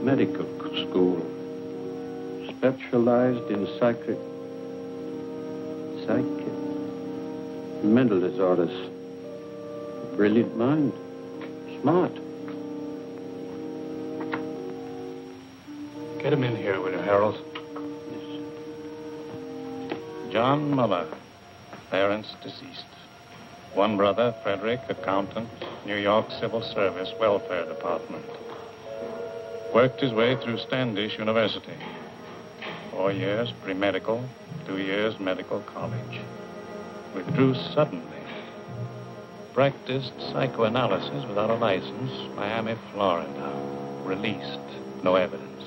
medical school, specialized in mental disorders. Brilliant mind, smart. Get him in here, will you, Harold? Yes. John Muller, parents deceased. One brother, Frederick, accountant, New York Civil Service, Welfare Department. Worked his way through Standish University. 4 years pre-medical, 2 years medical college. Withdrew suddenly. Practiced psychoanalysis without a license, Miami, Florida. Released, no evidence.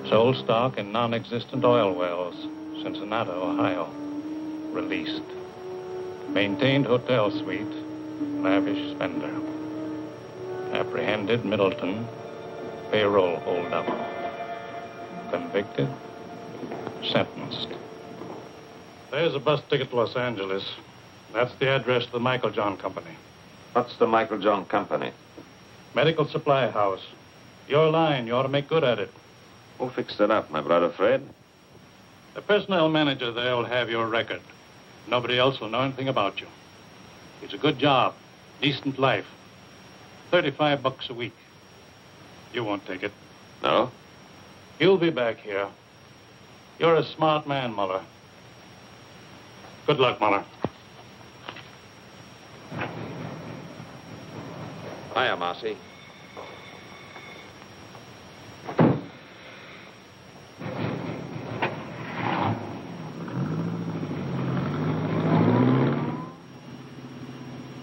Sold stock in non-existent oil wells, Cincinnati, Ohio. Released. Maintained hotel suite, lavish spender. Apprehended, Middleton, payroll holdup. Convicted, sentenced. There's a bus ticket to Los Angeles. That's the address to the Michael John Company. What's the Michael John Company? Medical supply house. Your line, you ought to make good at it. Who fixed it up, my brother Fred? The personnel manager there will have your record. Nobody else will know anything about you. It's a good job, decent life. $35 a week. You won't take it. No? You'll be back here. You're a smart man, Muller. Good luck, Muller. Hiya, Marcy.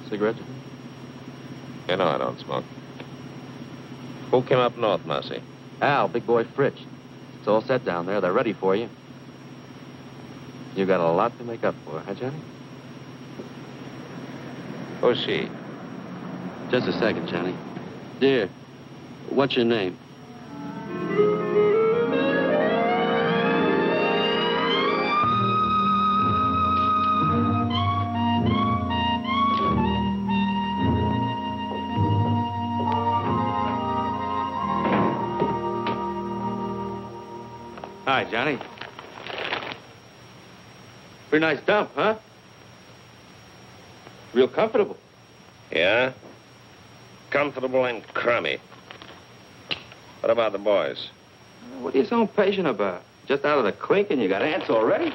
Cigarette? You know I don't smoke. Who came up north, Marcy? Al, big boy Fritz. It's all set down there. They're ready for you. You got a lot to make up for, huh, Johnny? Who's she? Just a second, Johnny. Dear, what's your name? Hi, Johnny. Pretty nice dump, huh? Real comfortable. Yeah? Comfortable and crummy. What about the boys? What are you so impatient about? Just out of the clink and you got ants already?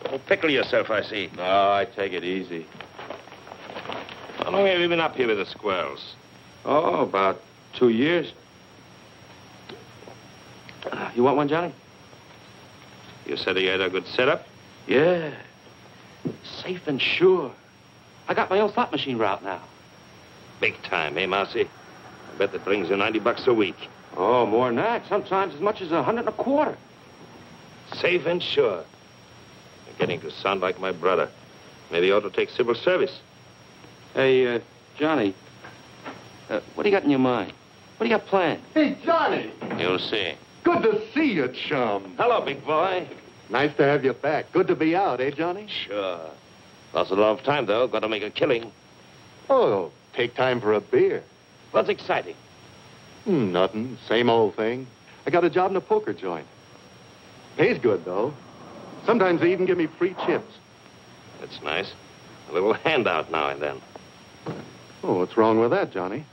So pickle yourself, I see. No, I take it easy. How long have you been up here with the squirrels? Oh, about 2 years. You want one, Johnny? You said you had a good setup? Yeah. Safe and sure. I got my own slot machine route now. Big time, eh, Marcy? I bet that brings you $90 a week. Oh, more than that. Sometimes as much as $125. Safe and sure. You're getting to sound like my brother. Maybe you ought to take civil service. Hey, Johnny, what do you got in your mind? What do you got planned? Hey, Johnny! You'll see. Good to see you, chum. Hello, big boy. Nice to have you back. Good to be out, eh, Johnny? Sure. Lost a lot of time, though. Got to make a killing. Oh, take time for a beer. What's exciting? Nothing. Same old thing. I got a job in a poker joint. Pays good, though. Sometimes they even give me free chips. That's nice. A little handout now and then. Oh, what's wrong with that, Johnny?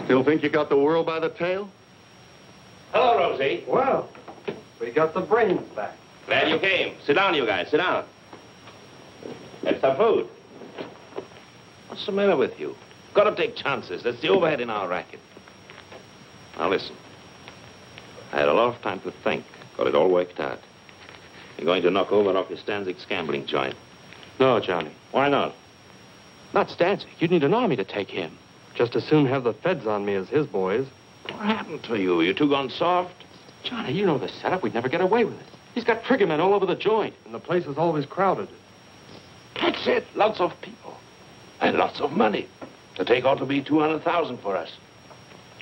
Still think you got the world by the tail? Hello, Rosie. Well, we got the brains back. Glad you came. Sit down, you guys. Sit down. Have some food. What's the matter with you? Got to take chances. That's the overhead in our racket. Now, listen. I had a lot of time to think. Got it all worked out. You're going to knock over Rocky Stanzik's gambling joint. No, Johnny. Why not? Not Stanzik. You'd need an army to take him. Just as soon have the feds on me as his boys. What happened to you? You two gone soft? Johnny, you know the setup. We'd never get away with it. He's got triggermen all over the joint. And the place is always crowded. That's it. Lots of people. And lots of money. The take ought to be $200,000 for us.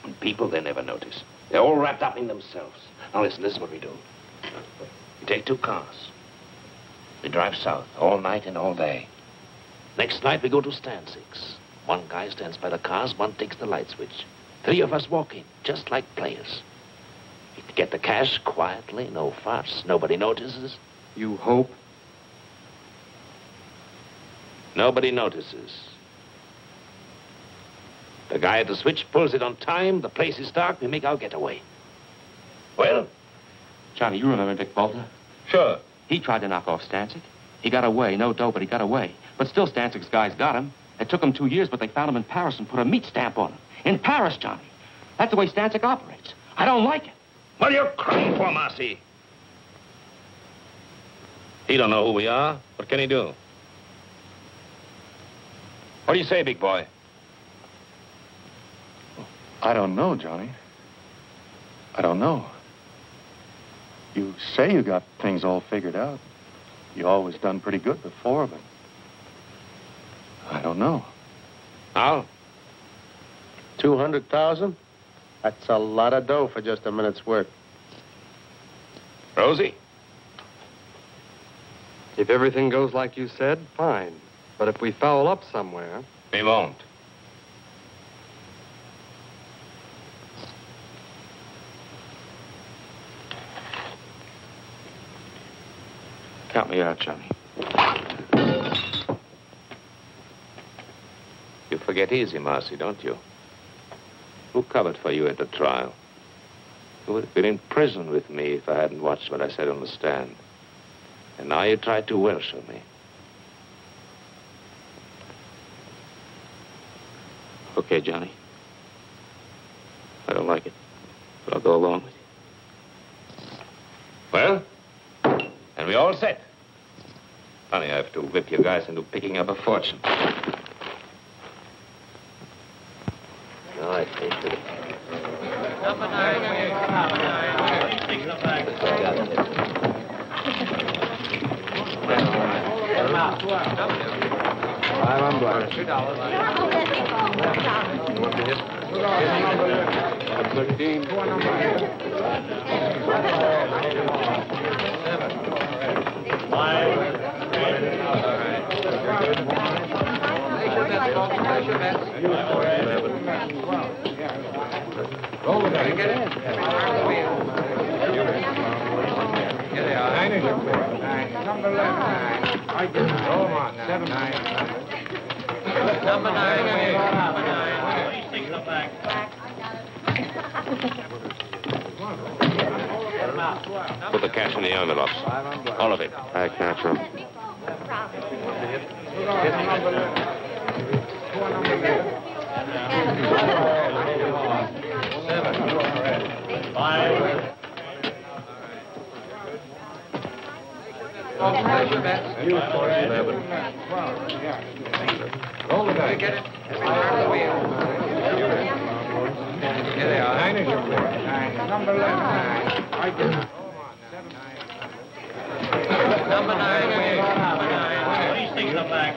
And people, they never notice. They're all wrapped up in themselves. Now listen, this is what we do. We take 2 cars. We drive south all night and all day. Next night, we go to stand 6. One guy stands by the cars, one takes the light switch. 3 of us walk in, just like players. We get the cash quietly, no fuss. Nobody notices. You hope? Nobody notices. The guy at the switch pulls it on time. The place is dark. We make our getaway. Well? Johnny, you remember Dick Bolter? Sure. He tried to knock off Stancic. He got away. No dough, but he got away. But still, Stancic's guys got him. It took him 2 years, but they found him in Paris and put a meat stamp on him. In Paris, Johnny. That's the way Stancic operates. I don't like it. What are you crying for, Marcy? He don't know who we are. What can he do? What do you say, big boy? I don't know, Johnny. I don't know. You say you got things all figured out. You always done pretty good before, but I don't know. How? 200,000? That's a lot of dough for just a minute's work. Rosie? If everything goes like you said, fine. But if we foul up somewhere... We won't. Count me out, Johnny. You forget easy, Marcy, don't you? Who covered for you at the trial? You would have been in prison with me if I hadn't watched what I said on the stand. And now you try to Welsh me. Okay, Johnny. I don't like it, but I'll go along with you. Well? And we all set. Funny, I have to whip you guys into picking up a fortune. No, I think that... Number 9. Take them back. $5 on black. $2. Want to hit? 13. Roll the dice. Get it? Here they are. 9 is your four. 9. Number 11. 9. I get it. Roll them on. 7. 9. Number 9. Number 9. Please take them back. Put the cash in the envelopes. All of it. Back natural. Roll the dice. Get it? Turn the wheel. Here they are. 9 is your four. 9. Number 11. 9. I get it. Number 9. Number 9. Please take them back.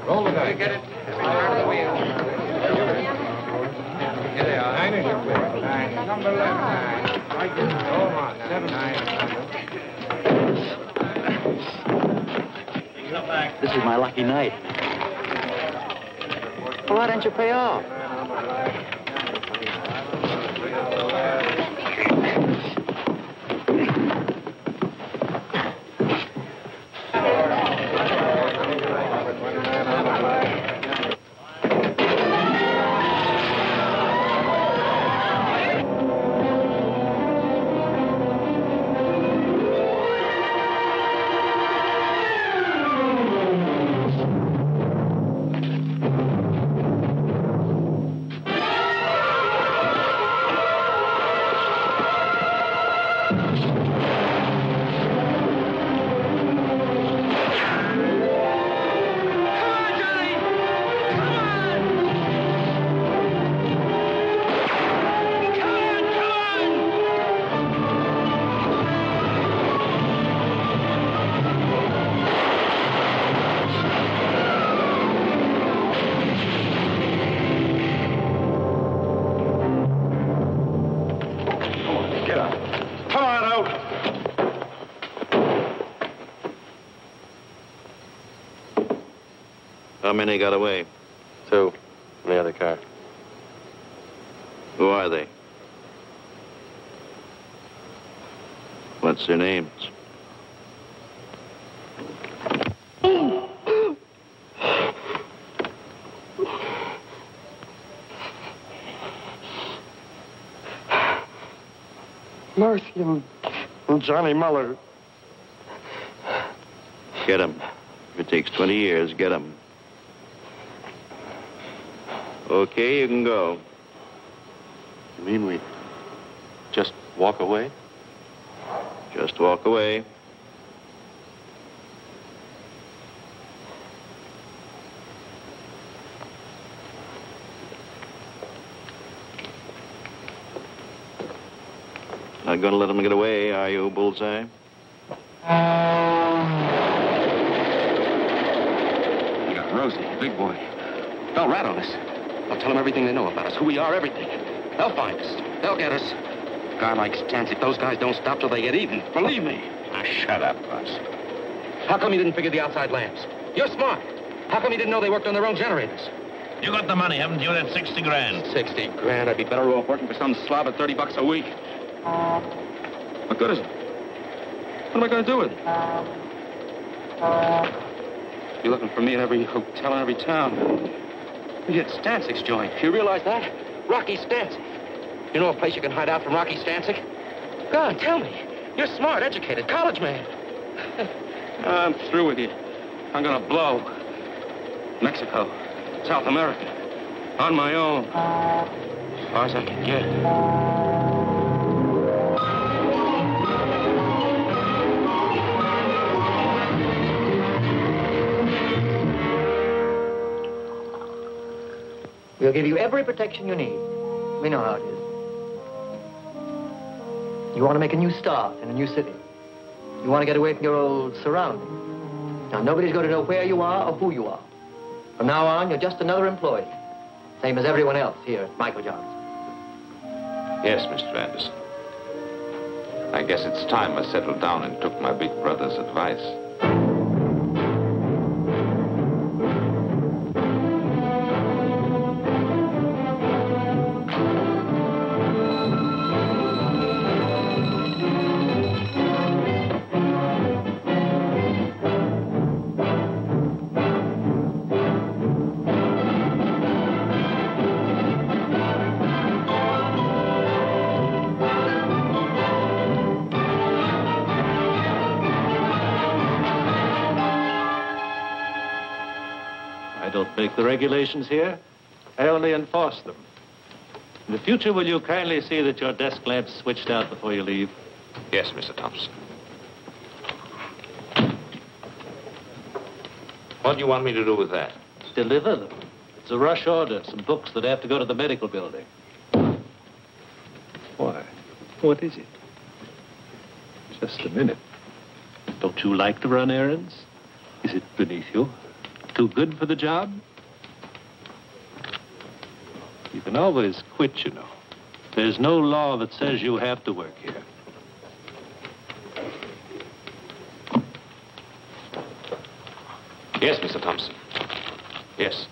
Roll the dice. Get it? Turn the wheel. Here they are. 9 is your four. 9. Number 11. 9. I get it. Roll them on. 7. 9. This is my lucky night. Well, why don't you pay off? How many got away? 2 in the other car. Who are they? What's their names? Marcy and Johnny Muller. Get them. If it takes 20 years, get them. Okay, you can go. You mean we just walk away? Just walk away. Not gonna let them get away, are you, Bullseye? You got Rosie, big boy. They'll rat on us. They'll tell them everything they know about us, who we are, everything. They'll find us. They'll get us. A guy like Stancic, those guys don't stop till they get even. Believe me. Now, shut up, Buzz. How come you didn't figure the outside lamps? You're smart. How come you didn't know they worked on their own generators? You got the money, haven't you? That's 60 grand. 60 grand. I'd be better off working for some slob at $30 a week. What good is it? What am I going to do with it? You're looking for me in every hotel in every town. We hit Stancic's joint. You realize that? Rocky Stancic. You know a place you can hide out from Rocky Stancic? Go on, tell me. You're smart, educated, college man. I'm through with you. I'm going to blow. Mexico, South America, on my own. As far as I can get. We'll give you every protection you need. We know how it is. You want to make a new start in a new city. You want to get away from your old surroundings. Now, nobody's going to know where you are or who you are. From now on, you're just another employee. Same as everyone else here at Michael Johnson. Yes, Mr. Anderson. I guess it's time I settled down and took my big brother's advice. I don't make the regulations here. I only enforce them. In the future, will you kindly see that your desk lamp's switched out before you leave? Yes, Mr. Thompson. What do you want me to do with that? Deliver them. It's a rush order. Some books that have to go to the medical building. Why? What is it? Just a minute. Don't you like to run errands? Is it beneath you? Too good for the job? You can always quit, you know. There's no law that says you have to work here. Yes, Mr. Thompson. Yes.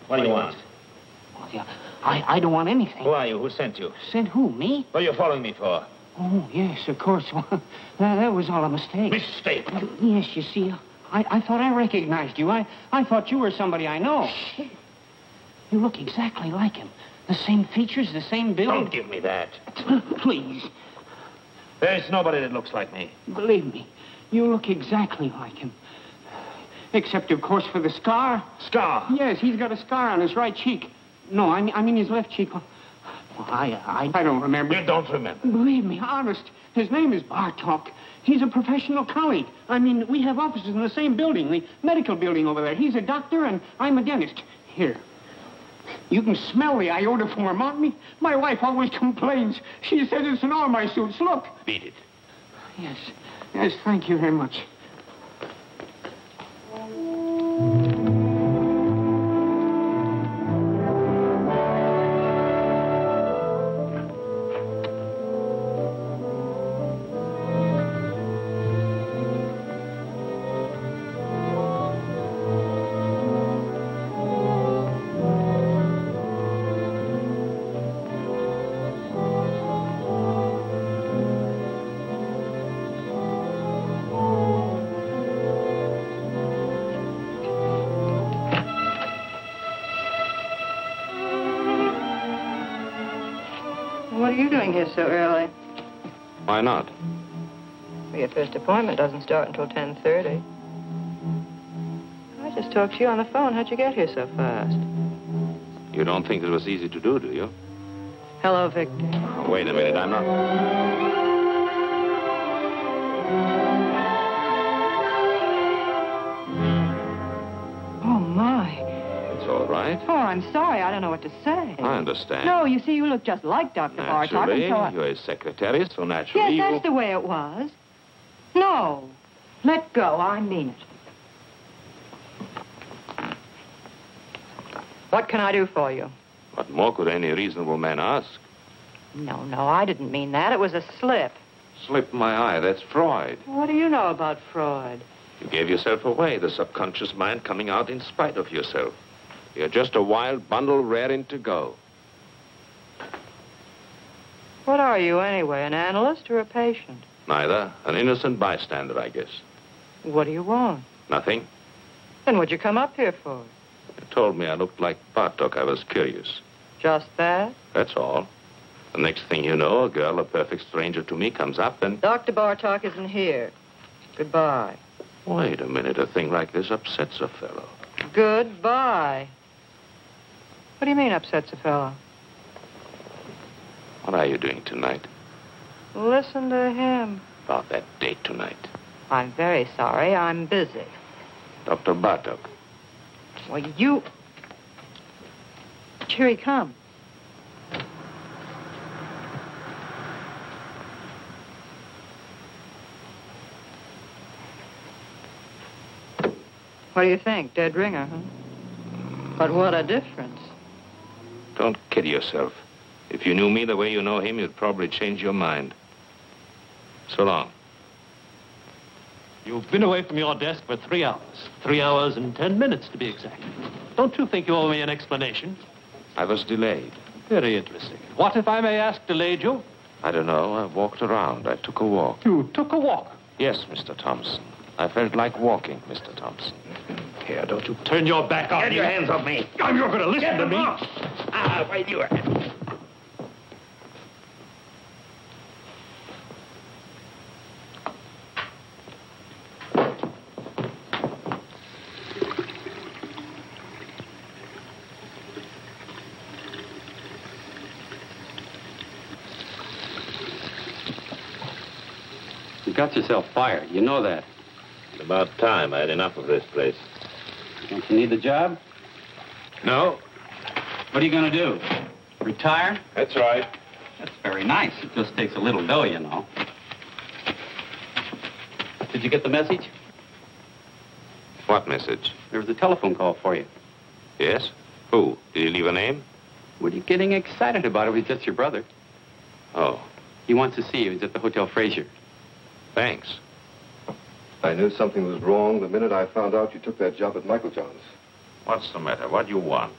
What do you want? Well, yeah, I don't want anything. Who are you? Who sent you? Sent who, me? What are you following me for? Oh, yes, of course. Well, that was all a mistake. Mistake? Yes, you see, I thought I recognized you. I thought you were somebody I know. You look exactly like him. The same features, the same build. Don't give me that. Please, There's nobody that looks like me. believe me. You look exactly like him. Except, of course, for the scar. Scar? Yes, he's got a scar on his right cheek. No, I mean his left cheek. I don't remember. You don't remember? Believe me, honest. His name is Bartok. He's a professional colleague. I mean, we have offices in the same building, the medical building over there. He's a doctor and I'm a dentist. Here. You can smell the iodoform on me. My wife always complains. She says it's in all my suits. Look. Beat it. Yes. Yes, thank you very much. What are you doing here so early? Why not? Well, your first appointment doesn't start until 10:30. I just talked to you on the phone. How'd you get here so fast? You don't think it was easy to do you? Hello, Victor. Oh, wait a minute, I'm not... Oh, my. It's all right. Oh, I'm sorry. I don't know what to say. I understand. No, you see, you look just like Dr. Bartok. Naturally, And so I... you're his secretary, so naturally Yes, that's the way it was. No. Let go. I mean it. What can I do for you? What more could any reasonable man ask? No, I didn't mean that. It was a slip. Slip my eye, that's Freud. What do you know about Freud? You gave yourself away, the subconscious mind coming out in spite of yourself. You're just a wild bundle raring to go. What are you, anyway, an analyst or a patient? Neither. An innocent bystander, I guess. What do you want? Nothing. Then what'd you come up here for? You told me I looked like Bartok. I was curious. Just that? That's all. The next thing you know, a girl, a perfect stranger to me, comes up and... Dr. Bartok isn't here. Goodbye. Wait a minute. A thing like this upsets a fellow. Goodbye. What do you mean upsets a fellow? What are you doing tonight? Listen to him. About that date tonight. I'm very sorry. I'm busy. Dr. Bartok. Well, you... Here he comes. What do you think? Dead ringer, huh? But what a difference. Don't kid yourself. If you knew me the way you know him, you'd probably change your mind. So long. You've been away from your desk for 3 hours. 3 hours and 10 minutes, to be exact. Don't you think you owe me an explanation? I was delayed. Very interesting. What, if I may ask, delayed you? I don't know. I walked around. I took a walk. You took a walk? Yes, Mr. Thompson. I felt like walking, Mr. Thompson. Here, don't you turn your back on me. Get your hands off me. I'm not going to listen to me. Wait, you... You got yourself fired. You know that. It's about time. I had enough of this place. Don't you need the job? No. What are you going to do? Retire? That's right. That's very nice. It just takes a little dough, you know. Did you get the message? What message? There was a telephone call for you. Yes? Who? Did he leave a name? What are you getting excited about? It was just your brother. Oh, He wants to see you. He's at the Hotel Fraser. thanks. I knew something was wrong the minute I found out you took that job at Michael John's. What's the matter? What do you want?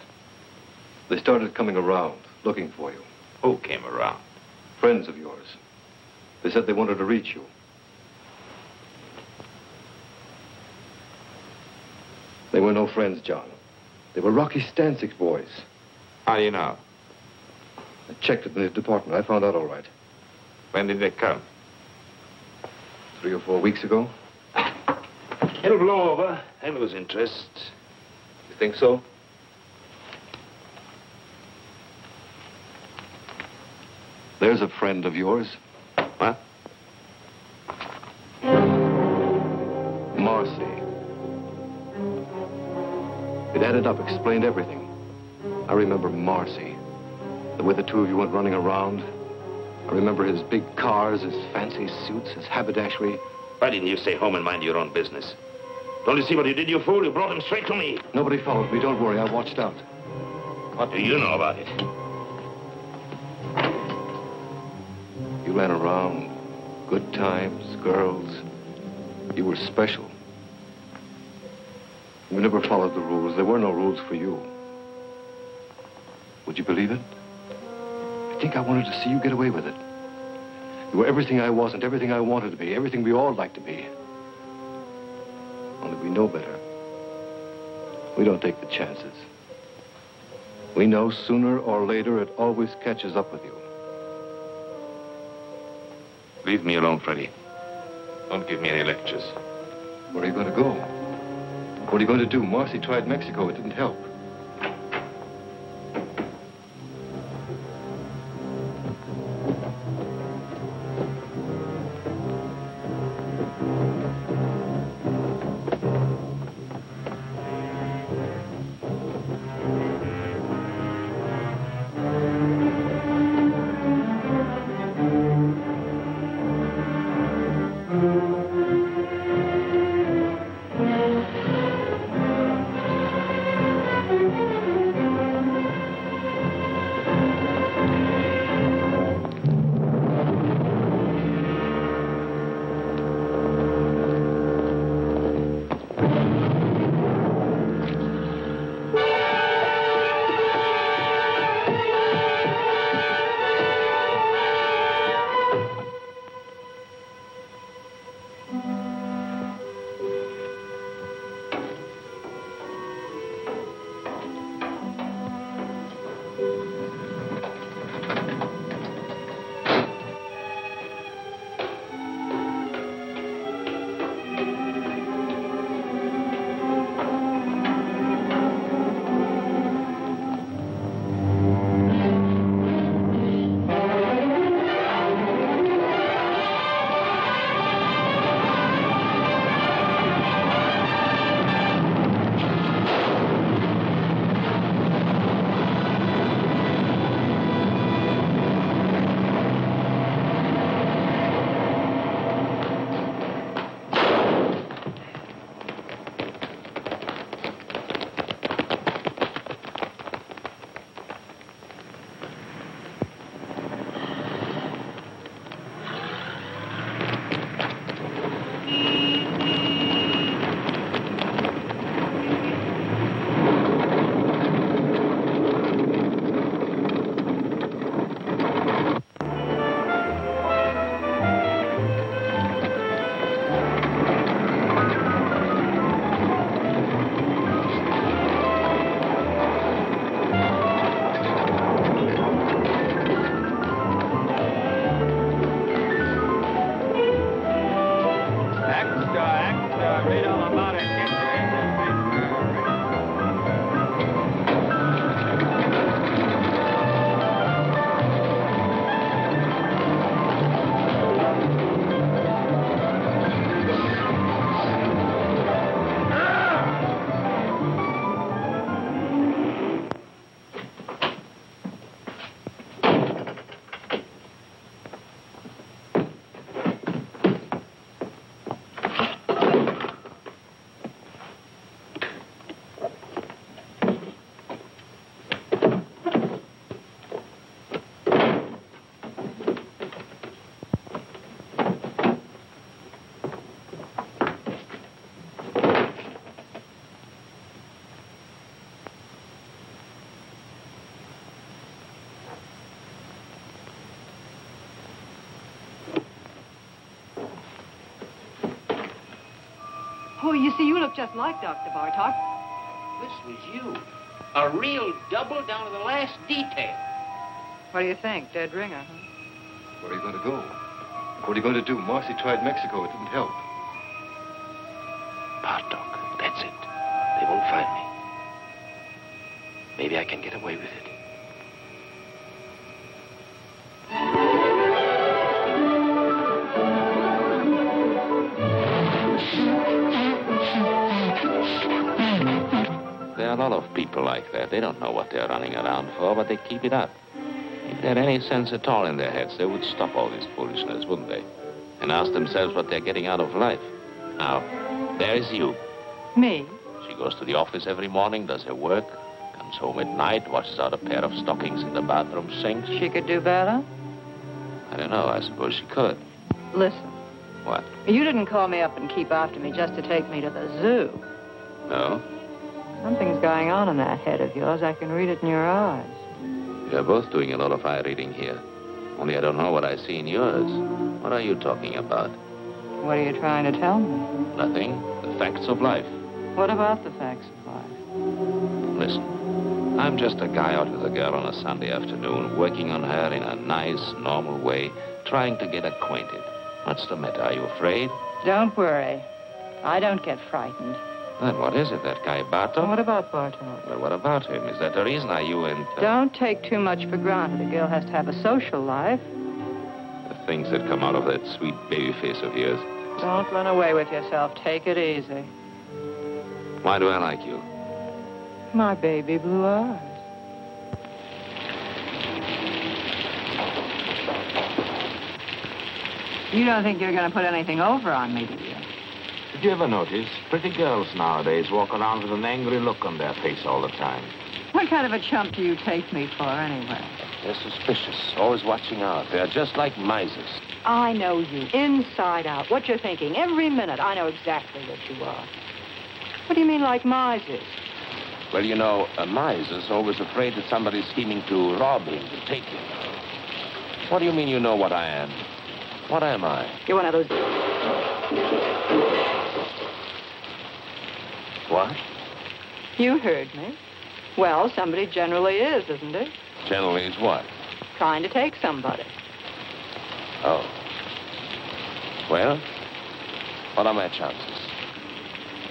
They started coming around, looking for you. Who came around? Friends of yours. They said they wanted to reach you. They were no friends, John. They were Rocky Stanczyk's boys. How do you know? I checked it in his department. I found out all right. When did they come? 3 or 4 weeks ago. It'll blow over. I lose interest. You think so? There's a friend of yours. What? Marcy. It added up, explained everything. I remember Marcy. The way the two of you went running around. I remember his big cars, his fancy suits, his haberdashery. Why didn't you stay home and mind your own business? Don't you see what you did, you fool? You brought him straight to me. Nobody followed me. Don't worry. I watched out. What do you know about it? You ran around. Good times, girls. You were special. You never followed the rules. There were no rules for you. Would you believe it? I think I wanted to see you get away with it. You were everything I wasn't, everything I wanted to be, everything we all like to be. Only we know better. We don't take the chances. We know sooner or later it always catches up with you. Leave me alone, Freddie. Don't give me any lectures. Where are you going to go? What are you going to do? Marcy tried Mexico. It didn't help. Oh, you see, you look just like Dr. Bartok. This was you. A real double down to the last detail. What do you think? Dead ringer, huh? Where are you going to go? What are you going to do? Marcy tried Mexico. It didn't help. Bartok. That's it. They won't find me. Maybe I can get away with it. There are a lot of people like that. They don't know what they're running around for, but they keep it up. If they had any sense at all in their heads, they would stop all this foolishness, wouldn't they? And ask themselves what they're getting out of life. Now, there is you. Me? She goes to the office every morning, does her work, comes home at night, washes out a pair of stockings in the bathroom sink. She could do better? I don't know. I suppose she could. Listen. What? You didn't call me up and keep after me just to take me to the zoo. No? Something's going on in that head of yours. I can read it in your eyes. You're both doing a lot of eye reading here. Only I don't know what I see in yours. What are you talking about? What are you trying to tell me? Nothing. The facts of life. What about the facts of life? Listen, I'm just a guy out with a girl on a Sunday afternoon, working on her in a nice, normal way, trying to get acquainted. What's the matter? Are you afraid? Don't worry. I don't get frightened. Then what is it, that guy Bartok? What about Bartok? Well, what about him? Is that the reason? Are you in... Don't take too much for granted. A girl has to have a social life. The things that come out of that sweet baby face of yours. Don't run away with yourself. Take it easy. Why do I like you? My baby blue eyes. You don't think you're going to put anything over on me, do you? Did you ever notice pretty girls nowadays walk around with an angry look on their face all the time? What kind of a chump do you take me for, anyway? They're suspicious, always watching out. They're just like misers. I know you, inside out. What you're thinking, every minute. I know exactly what you are. What do you mean, like misers? Well, you know, a miser's always afraid that somebody's scheming to rob him, to take him. What do you mean you know what I am? What am I? You're one of those... What? You heard me. Well, somebody generally is, isn't it? Generally is what? Trying to take somebody. Oh. Well, what are my chances?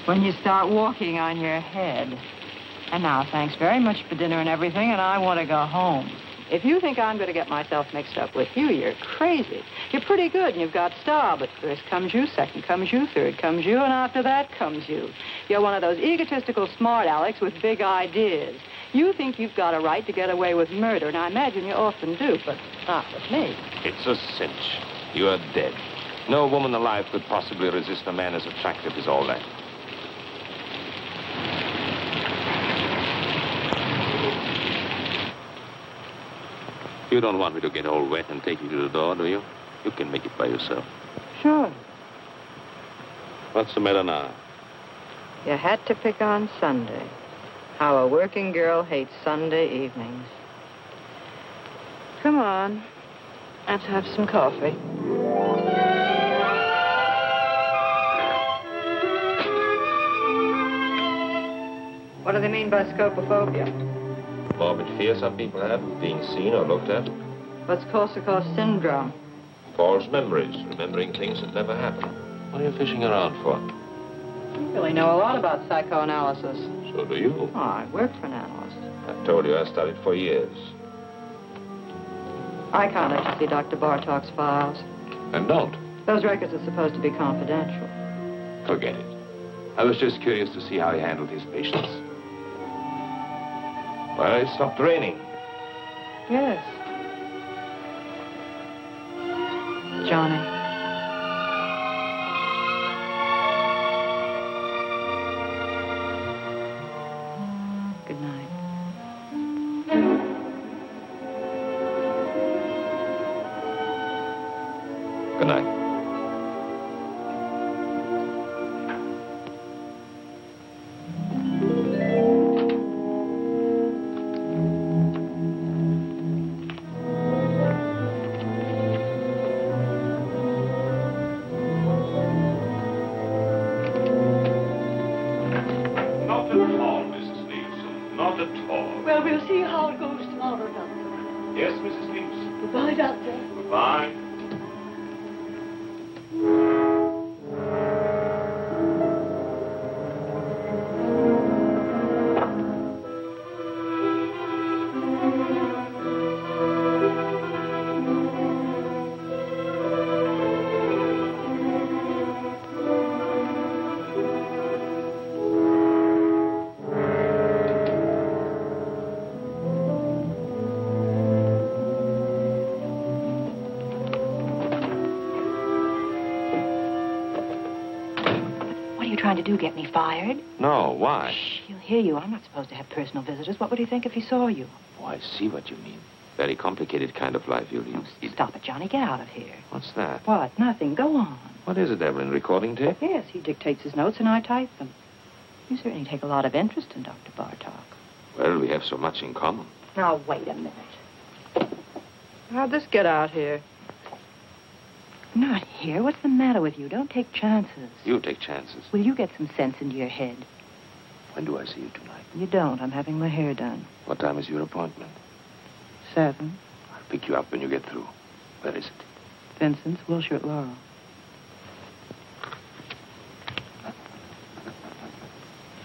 When you start walking on your head. And now, thanks very much for dinner and everything, and I want to go home. If you think I'm going to get myself mixed up with you, you're crazy. You're pretty good, and you've got style, but first comes you, second comes you, third comes you, and after that comes you. You're one of those egotistical smart Alecks with big ideas. You think you've got a right to get away with murder, and I imagine you often do, but not with me. It's a cinch. You are dead. No woman alive could possibly resist a man as attractive as all that. You don't want me to get all wet and take you to the door, do you? You can make it by yourself. Sure. What's the matter now? You had to pick on Sunday. How a working girl hates Sunday evenings. Come on. Let's have some coffee. What do they mean by scopophobia? Morbid fear some people have of being seen or looked at. What's Korsakoff syndrome? False memories, remembering things that never happened. What are you fishing around for? You really know a lot about psychoanalysis. So do you. Oh, I work for an analyst. I told you I studied for years. I can't let you see Dr. Bartok's files. And don't. Those records are supposed to be confidential. Forget it. I was just curious to see how he handled his patients. Well, it stopped raining. Yes. Johnny. Good night. Good night. Not at all, Mrs. Leeson. Not at all. Well, we'll see how it goes tomorrow, Doctor. Yes, Mrs. Leeson. Goodbye, Doctor. Goodbye. trying to do, get me fired? No, why? Shh, he'll hear you. I'm not supposed to have personal visitors. What would he think if he saw you? Oh, I see what you mean. Very complicated kind of life you lead. Stop it, Johnny. Get out of here. What's that? What? Nothing. Go on. What is it, Evelyn? Recording tape? Yes, he dictates his notes and I type them. You certainly take a lot of interest in Dr. Bartok. Well, we have so much in common. Now, wait a minute. How'd this get out here? Not here. What's the matter with you? Don't take chances. You take chances. Will you get some sense into your head? When do I see you tonight? You don't. I'm having my hair done. What time is your appointment? 7. I'll pick you up when you get through. Where is it? Vincent's, Wilshire at Laurel.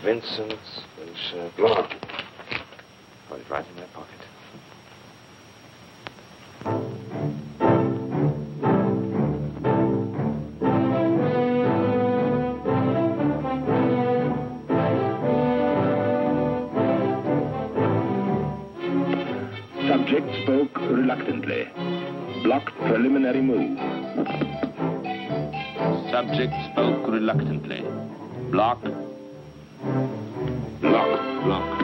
Vincent's, Wilshire, Laurel. Got it right in my pocket. Subject spoke reluctantly. Blocked preliminary move. Subject spoke reluctantly. Block. Block. Block.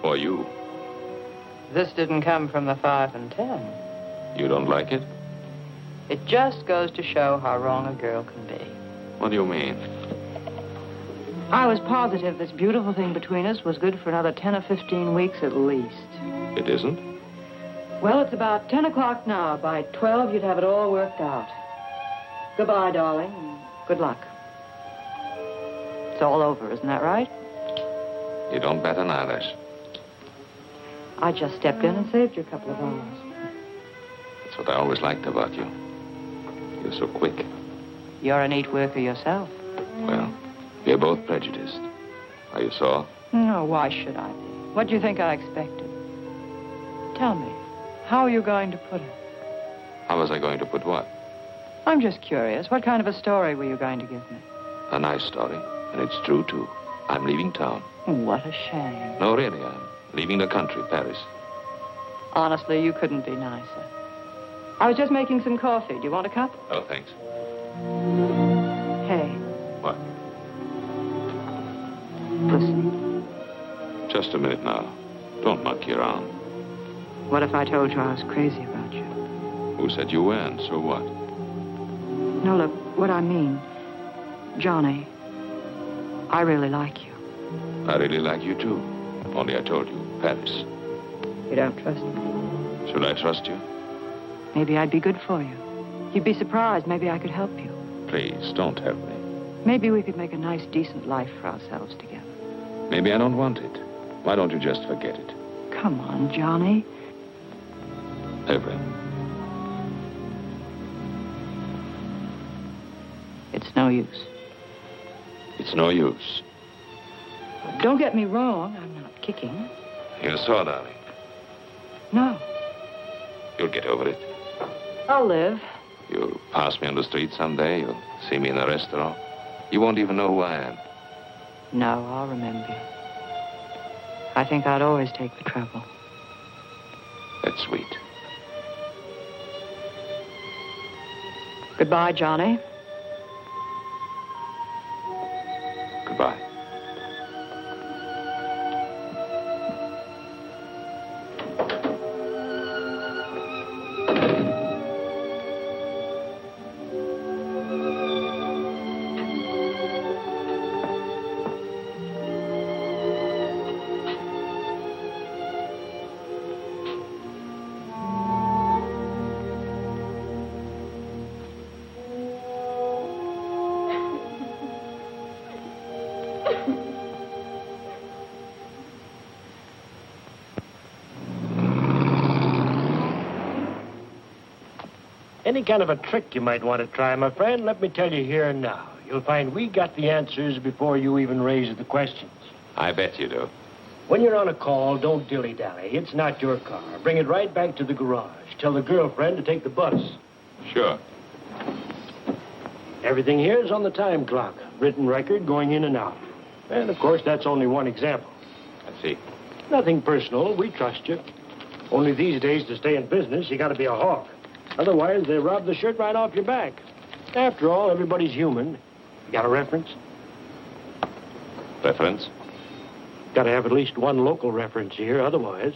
For you. This didn't come from the 5 and 10. You don't like it? It just goes to show how wrong a girl can be. What do you mean? I was positive this beautiful thing between us was good for another 10 or 15 weeks at least. It isn't? Well, it's about 10 o'clock now. By 12, you'd have it all worked out. Goodbye, darling, and good luck. It's all over, isn't that right? You don't bat an eyelash. I just stepped in and saved you a couple of hours. That's what I always liked about you. You're so quick. You're a neat worker yourself. Well, we're both prejudiced. Are you sore? No, why should I be? What do you think I expected? Tell me, how are you going to put it? How was I going to put what? I'm just curious. What kind of a story were you going to give me? A nice story. And it's true, too. I'm leaving town. What a shame. No, really, I'm leaving the country, Paris. Honestly, you couldn't be nicer. I was just making some coffee. Do you want a cup? Oh, thanks. Hey. What? Listen. Just a minute now. Don't monkey around. What if I told you I was crazy about you? Who said you weren't? So what? No, look, what I mean, Johnny, I really like you. I really like you, too. Only I told you, Paris. You don't trust me? Should I trust you? Maybe I'd be good for you. You'd be surprised. Maybe I could help you. Please, don't help me. Maybe we could make a nice, decent life for ourselves together. Maybe I don't want it. Why don't you just forget it? Come on, Johnny. Evelyn. It's no use. It's no use. Don't get me wrong. I'm not kicking. You're sore, darling. No. You'll get over it. I'll live. You'll pass me on the street someday. You'll see me in a restaurant. You won't even know who I am. No, I'll remember you. I think I'd always take the trouble. That's sweet. Goodbye, Johnny. Goodbye. Any kind of a trick you might want to try, my friend, let me tell you here and now. You'll find we got the answers before you even raise the questions. I bet you do. When you're on a call, don't dilly-dally. It's not your car. Bring it right back to the garage. Tell the girlfriend to take the bus. Sure. Everything here is on the time clock. Written record going in and out. And, of course, that's only one example. I see. Nothing personal. We trust you. Only these days, to stay in business, you got to be a hawk. Otherwise, they rob the shirt right off your back. After all, everybody's human. You got a reference? Reference? Got to have at least one local reference here, otherwise.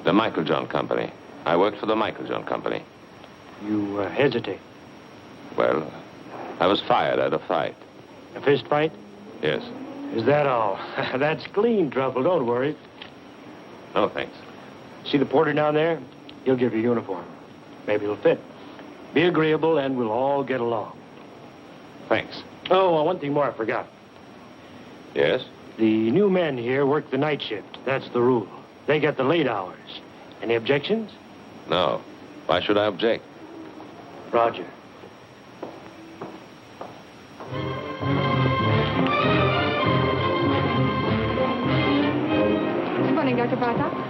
The Michael John Company. I worked for the Michael John Company. You hesitate. Well, I was fired at a fight. A fist fight? Yes. Is that all? That's clean, Truffle. Don't worry. No, thanks. See the porter down there? He'll give you a uniform. Maybe it'll fit. Be agreeable, and we'll all get along. Thanks. Oh, one thing more I forgot. Yes? The new men here work the night shift. That's the rule. They get the late hours. Any objections? No. Why should I object? Roger. Good morning, Dr. Bartok.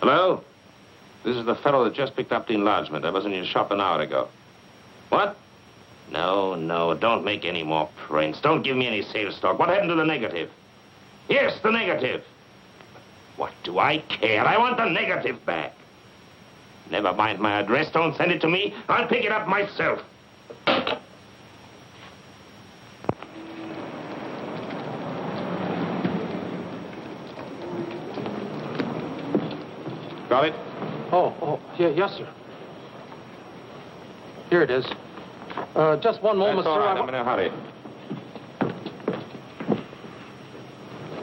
Hello? This is the fellow that just picked up the enlargement. I was in your shop an hour ago. What? No, don't make any more prints. Don't give me any sales talk. What happened to the negative? Yes, the negative. What do I care? I want the negative back. Never mind my address. Don't send it to me. I'll pick it up myself. Got it? Yeah, yes, sir. Here it is. Just one moment, That's all sir. right. I'm in a hurry.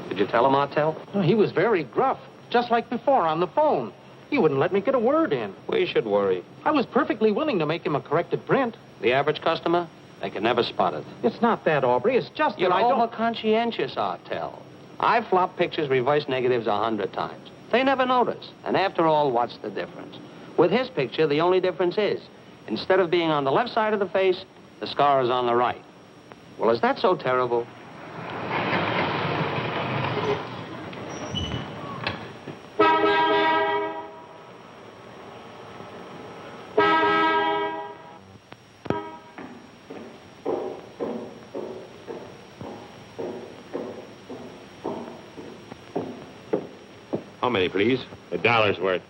Did you tell him, Martel? He was very gruff, just like before on the phone. He wouldn't let me get a word in. We should worry. I was perfectly willing to make him a corrected print. The average customer? They can never spot it. It's not that, Aubrey. It's just You're that I don't... over-conscientious, Artel. I've flopped pictures reverse negatives 100 times. They never notice. And after all, what's the difference? With his picture, the only difference is, instead of being on the left side of the face, the scar is on the right. Well, is that so terrible? How many, please? $1 worth.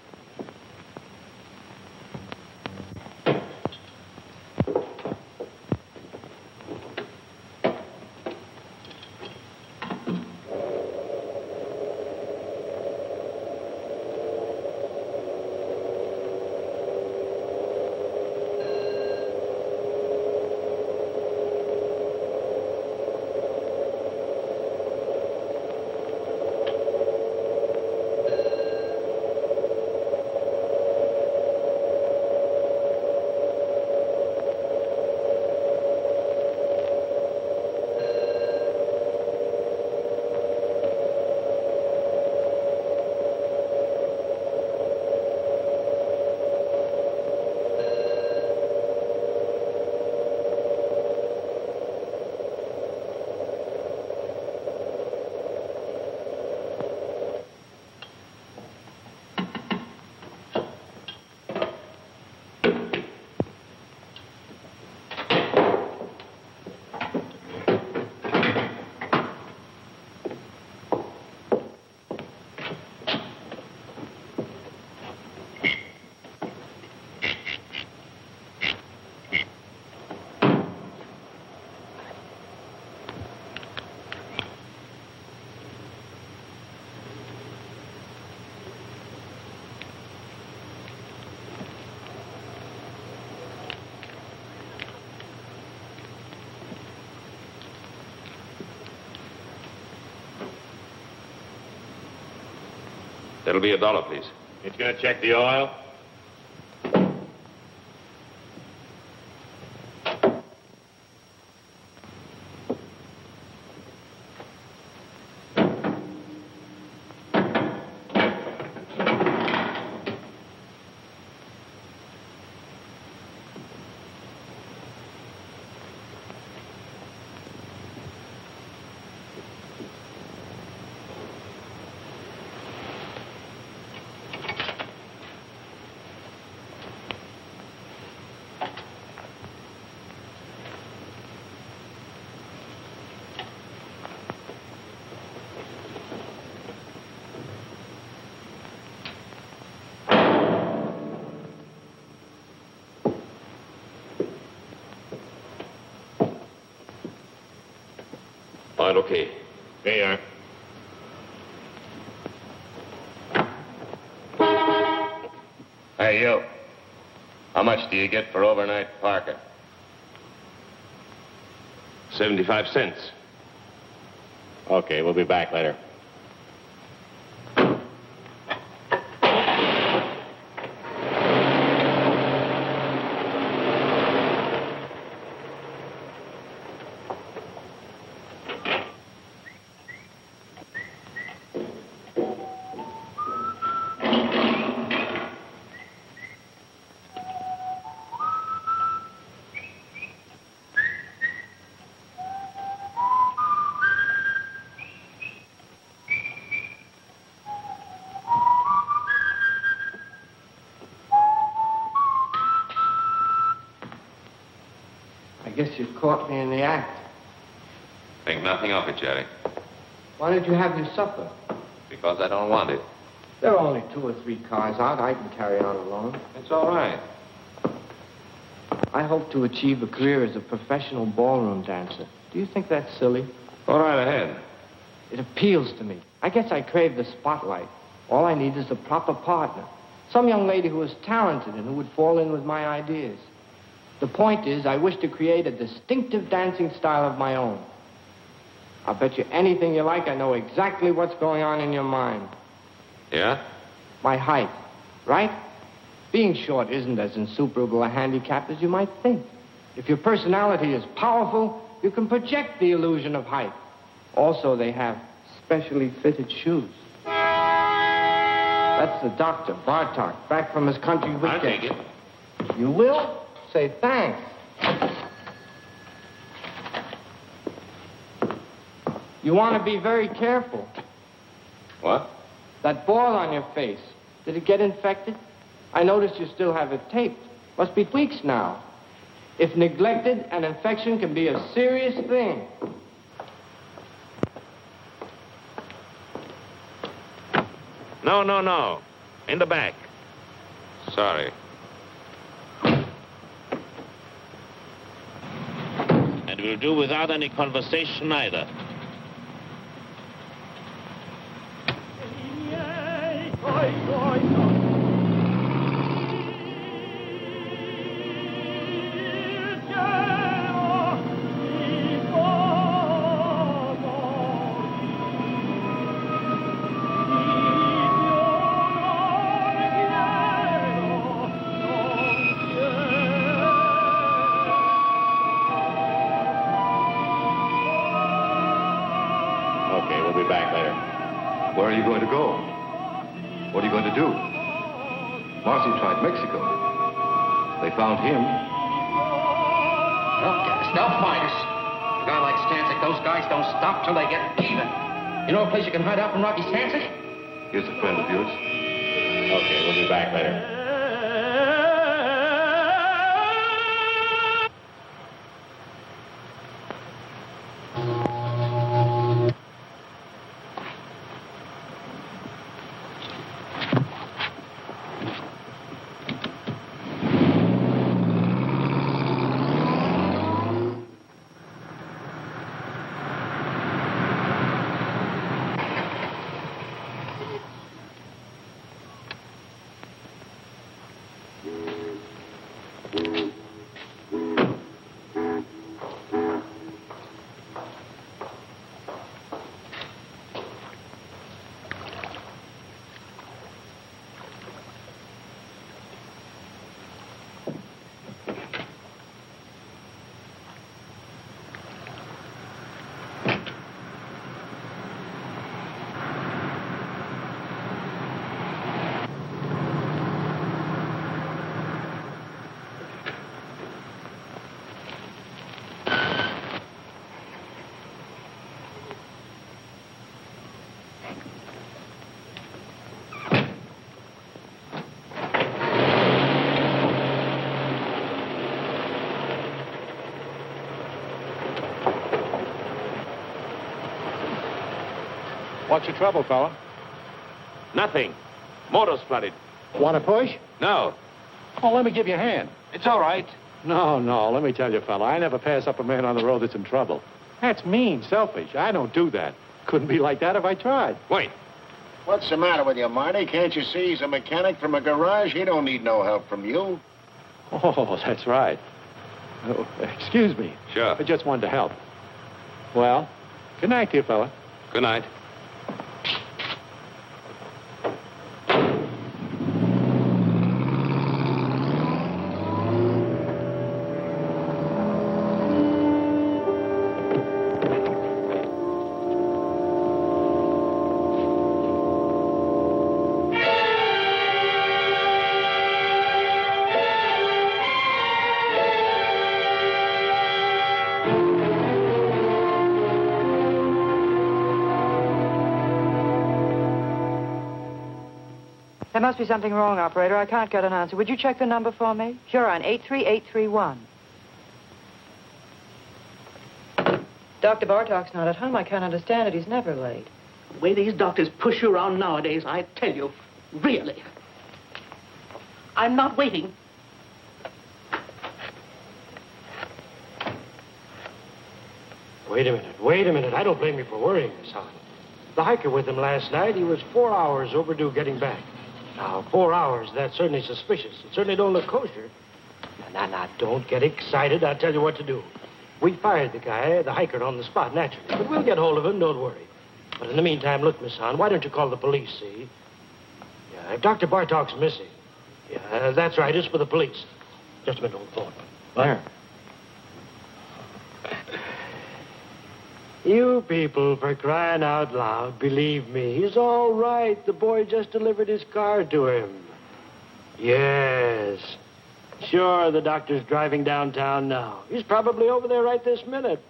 That'll be $1, please. It's gonna check the oil? All right, okay. There you are. Hey, you. How much do you get for overnight parking? 75 cents. Okay, we'll be back later. I guess you caught me in the act. Think nothing of it, Jerry. Why don't you have your supper? Because I don't want it. There are only 2 or 3 cars out. I can carry on alone. It's all right. I hope to achieve a career as a professional ballroom dancer. Do you think that's silly? Go right ahead. It appeals to me. I guess I crave the spotlight. All I need is a proper partner. Some young lady who is talented and who would fall in with my ideas. The point is, I wish to create a distinctive dancing style of my own. I'll bet you anything you like I know exactly what's going on in your mind. Yeah? My height, right? Being short isn't as insuperable a handicap as you might think. If your personality is powerful, you can project the illusion of height. Also, they have specially fitted shoes. That's the doctor, Bartok, back from his country weekend. I'll take it. You will? Say thanks. You want to be very careful. What? That boil on your face, did it get infected? I noticed you still have it taped. Must be weeks now. If neglected, an infection can be a serious thing. No. In the back. Sorry. And we'll do without any conversation either. Okay, we'll be back later. Where are you going to go? What are you going to do? Marcy tried Mexico. They found him. They'll get us. They'll find us. A guy like Stanzik, those guys don't stop till they get even. You know a place you can hide out from Rocky Stanzik? Here's a friend of yours. Okay, we'll be back later. What's your trouble, fella? Nothing. Motor's flooded. Want to push? No. Oh, let me give you a hand. It's all right. No, let me tell you, fella, I never pass up a man on the road that's in trouble. That's mean, selfish. I don't do that. Couldn't be like that if I tried. Wait. What's the matter with you, Marty? Can't you see he's a mechanic from a garage? He don't need no help from you. Oh, that's right. Oh, excuse me. Sure. I just wanted to help. Well, good night to you, fella. Good night. There must be something wrong, operator. I can't get an answer. Would you check the number for me? Sure, on 83831. Dr. Bartok's not at home. I can't understand it. He's never late. The way these doctors push you around nowadays, I tell you, really. I'm not waiting. Wait a minute. I don't blame you for worrying, Miss Hahn. The hiker with him last night, he was 4 hours overdue getting back. Now, 4 hours, that's certainly suspicious. It certainly don't look kosher. Now, don't get excited. I'll tell you what to do. We fired the guy, the hiker, on the spot, naturally. But we'll get hold of him, don't worry. But in the meantime, look, Miss Hahn, why don't you call the police, see? Yeah, if Dr. Bartok's missing. Yeah, that's right, it's for the police. Just a minute, old phone. There. You people, for crying out loud, believe me. He's all right. The boy just delivered his car to him. Yes. Sure, the doctor's driving downtown now. He's probably over there right this minute.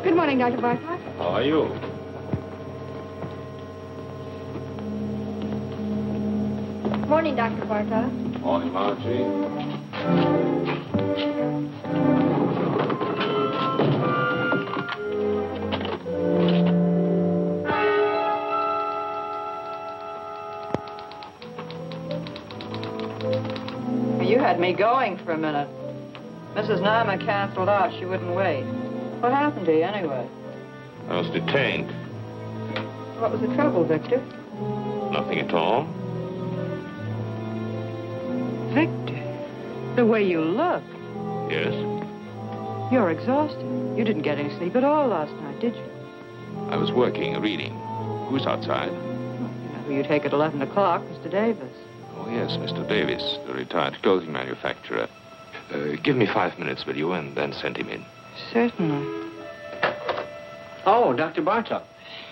Good morning, Dr. Bartlett. How are you? Morning, Dr. Bartok. Morning, Margie. You had me going for a minute. Mrs. Nama canceled out. She wouldn't wait. What happened to you, anyway? I was detained. What was the trouble, Victor? Nothing at all. Victor, the way you look. Yes? You're exhausted. You didn't get any sleep at all last night, did you? I was working, reading. Who's outside? You know who you take at 11 o'clock, Mr. Davis. Oh, yes, Mr. Davis, the retired clothing manufacturer. Give me 5 minutes, will you, and then send him in. Certainly. Oh, Dr. Bartok.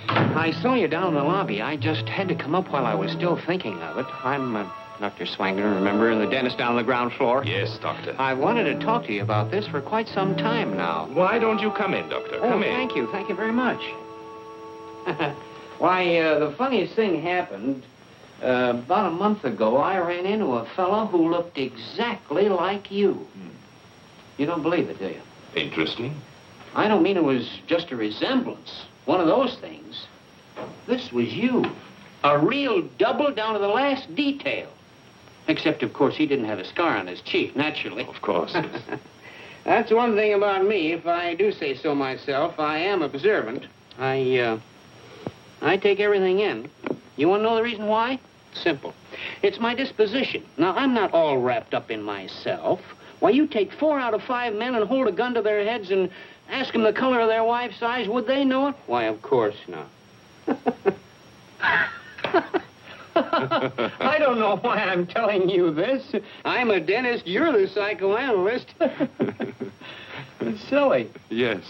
I saw you down in the lobby. I just had to come up while I was still thinking of it. I'm Dr. Swangner, remember, and the dentist down on the ground floor? Yes, Doctor. I wanted to talk to you about this for quite some time now. Why don't you come in, Doctor? Come in. Thank you. Thank you very much. Why, the funniest thing happened. About a month ago, I ran into a fellow who looked exactly like you. You don't believe it, do you? Interesting. I don't mean it was just a resemblance. One of those things. This was you. A real double down to the last detail. Except, of course, he didn't have a scar on his cheek, naturally. Of course. That's one thing about me. If I do say so myself, I am observant. I take everything in. You want to know the reason why? Simple. It's my disposition. Now, I'm not all wrapped up in myself. Why, you take 4 out of 5 men and hold a gun to their heads and ask them the color of their wife's eyes. Would they know it? Why, of course not. I don't know why I'm telling you this. I'm a dentist. You're the psychoanalyst. It's silly. Yes.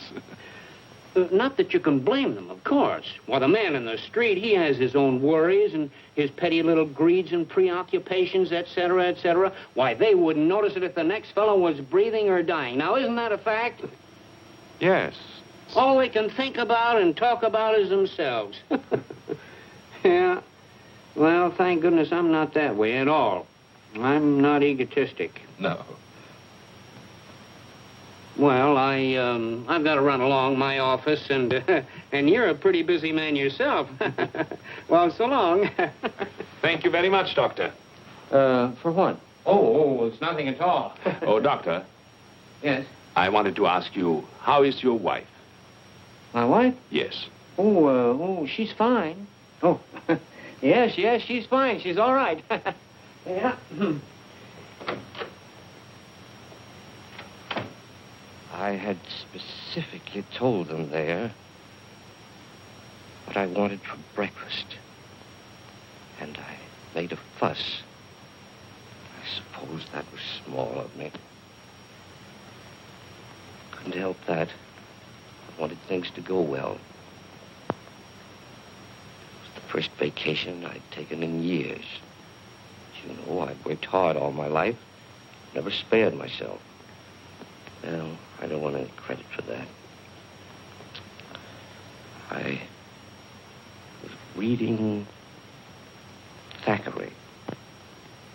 Not that you can blame them, of course. Why, the man in the street, he has his own worries and his petty little greeds and preoccupations, et cetera, et cetera. Why, they wouldn't notice it if the next fellow was breathing or dying. Now, isn't that a fact? Yes. All they can think about and talk about is themselves. Yeah. Well, thank goodness I'm not that way at all. I'm not egotistic. No. Well, I've got to run along my office, and you're a pretty busy man yourself. Well, so long. Thank you very much, Doctor. For what? Oh, it's nothing at all. Oh, Doctor. Yes? I wanted to ask you, how is your wife? My wife? Yes. Oh, she's fine. Oh, yes, she's fine. She's all right. Yeah. I had specifically told them there what I wanted for breakfast. And I made a fuss. I suppose that was small of me. Couldn't help that. I wanted things to go well. It was the first vacation I'd taken in years. As you know, I've worked hard all my life. Never spared myself. Well, I don't want any credit for that. I was reading Thackeray.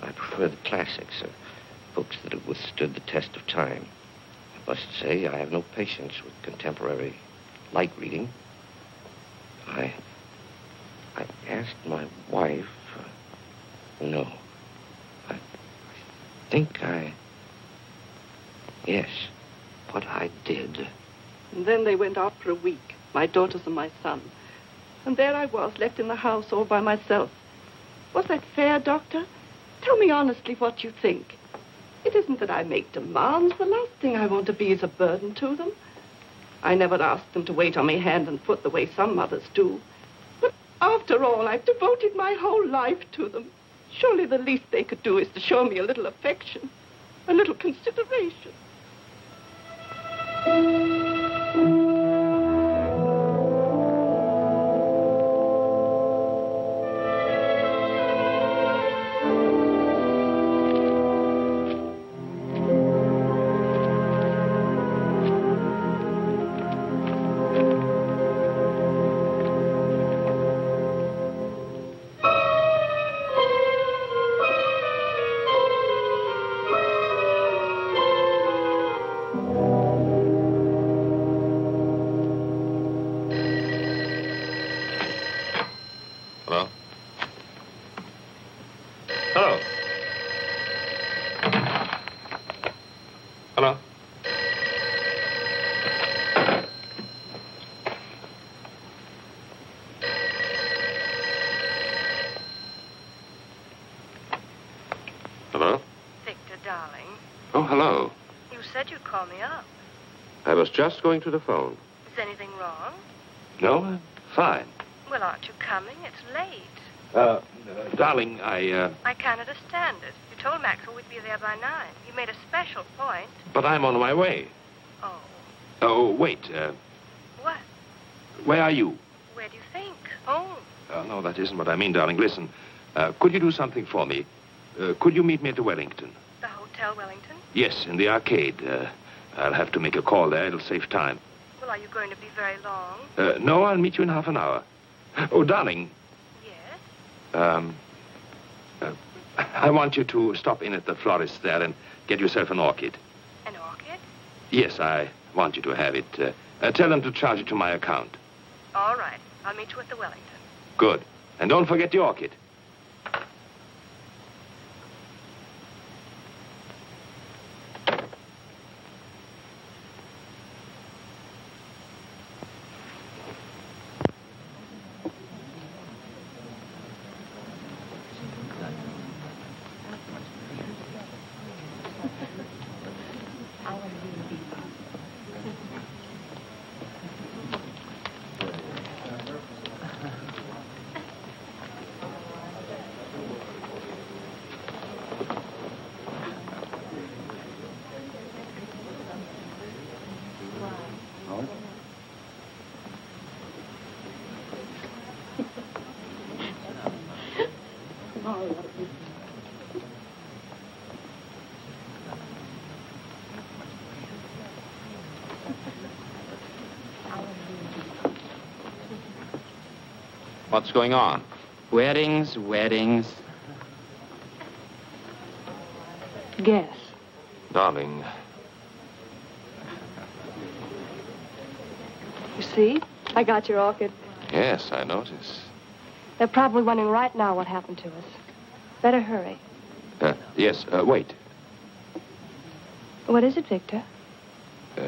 I prefer the classics, books that have withstood the test of time. I must say I have no patience with contemporary light reading. I asked my wife, no, I think yes, what I did. And then they went out for a week, my daughters and my son. And there I was, left in the house all by myself. Was that fair, Doctor? Tell me honestly what you think. It isn't that I make demands. The last thing I want to be is a burden to them. I never asked them to wait on me hand and foot the way some mothers do. But after all, I've devoted my whole life to them. Surely the least they could do is to show me a little affection, a little consideration. Hello? Hello? Hello? Hello? Victor, darling, Oh, hello. you said you'd call me up. I was just going to the phone. Is anything wrong? No, I'm fine. Well, aren't you coming? It's late. Darling, I can't understand it. You told Maxwell we'd be there by 9. You made a special point. But I'm on my way. Oh. Oh, wait. What? Where are you? Where do you think? Home. No, that isn't what I mean, darling. Listen, could you do something for me? Could you meet me at the Wellington? The Hotel Wellington? Yes, in the arcade. I'll have to make a call there. It'll save time. Well, are you going to be very long? No, I'll meet you in half an hour. Oh, darling. Yes? I want you to stop in at the florist there and get yourself an orchid. An orchid? Yes, I want you to have it. Tell them to charge it to my account. All right. I'll meet you at the Wellington. Good. And don't forget the orchid. What's going on? Weddings, weddings. Guess. Darling, You see? I got your orchid. yes, I notice. They're probably wondering right now what happened to us. Better hurry. Yes, wait. What is it, Victor?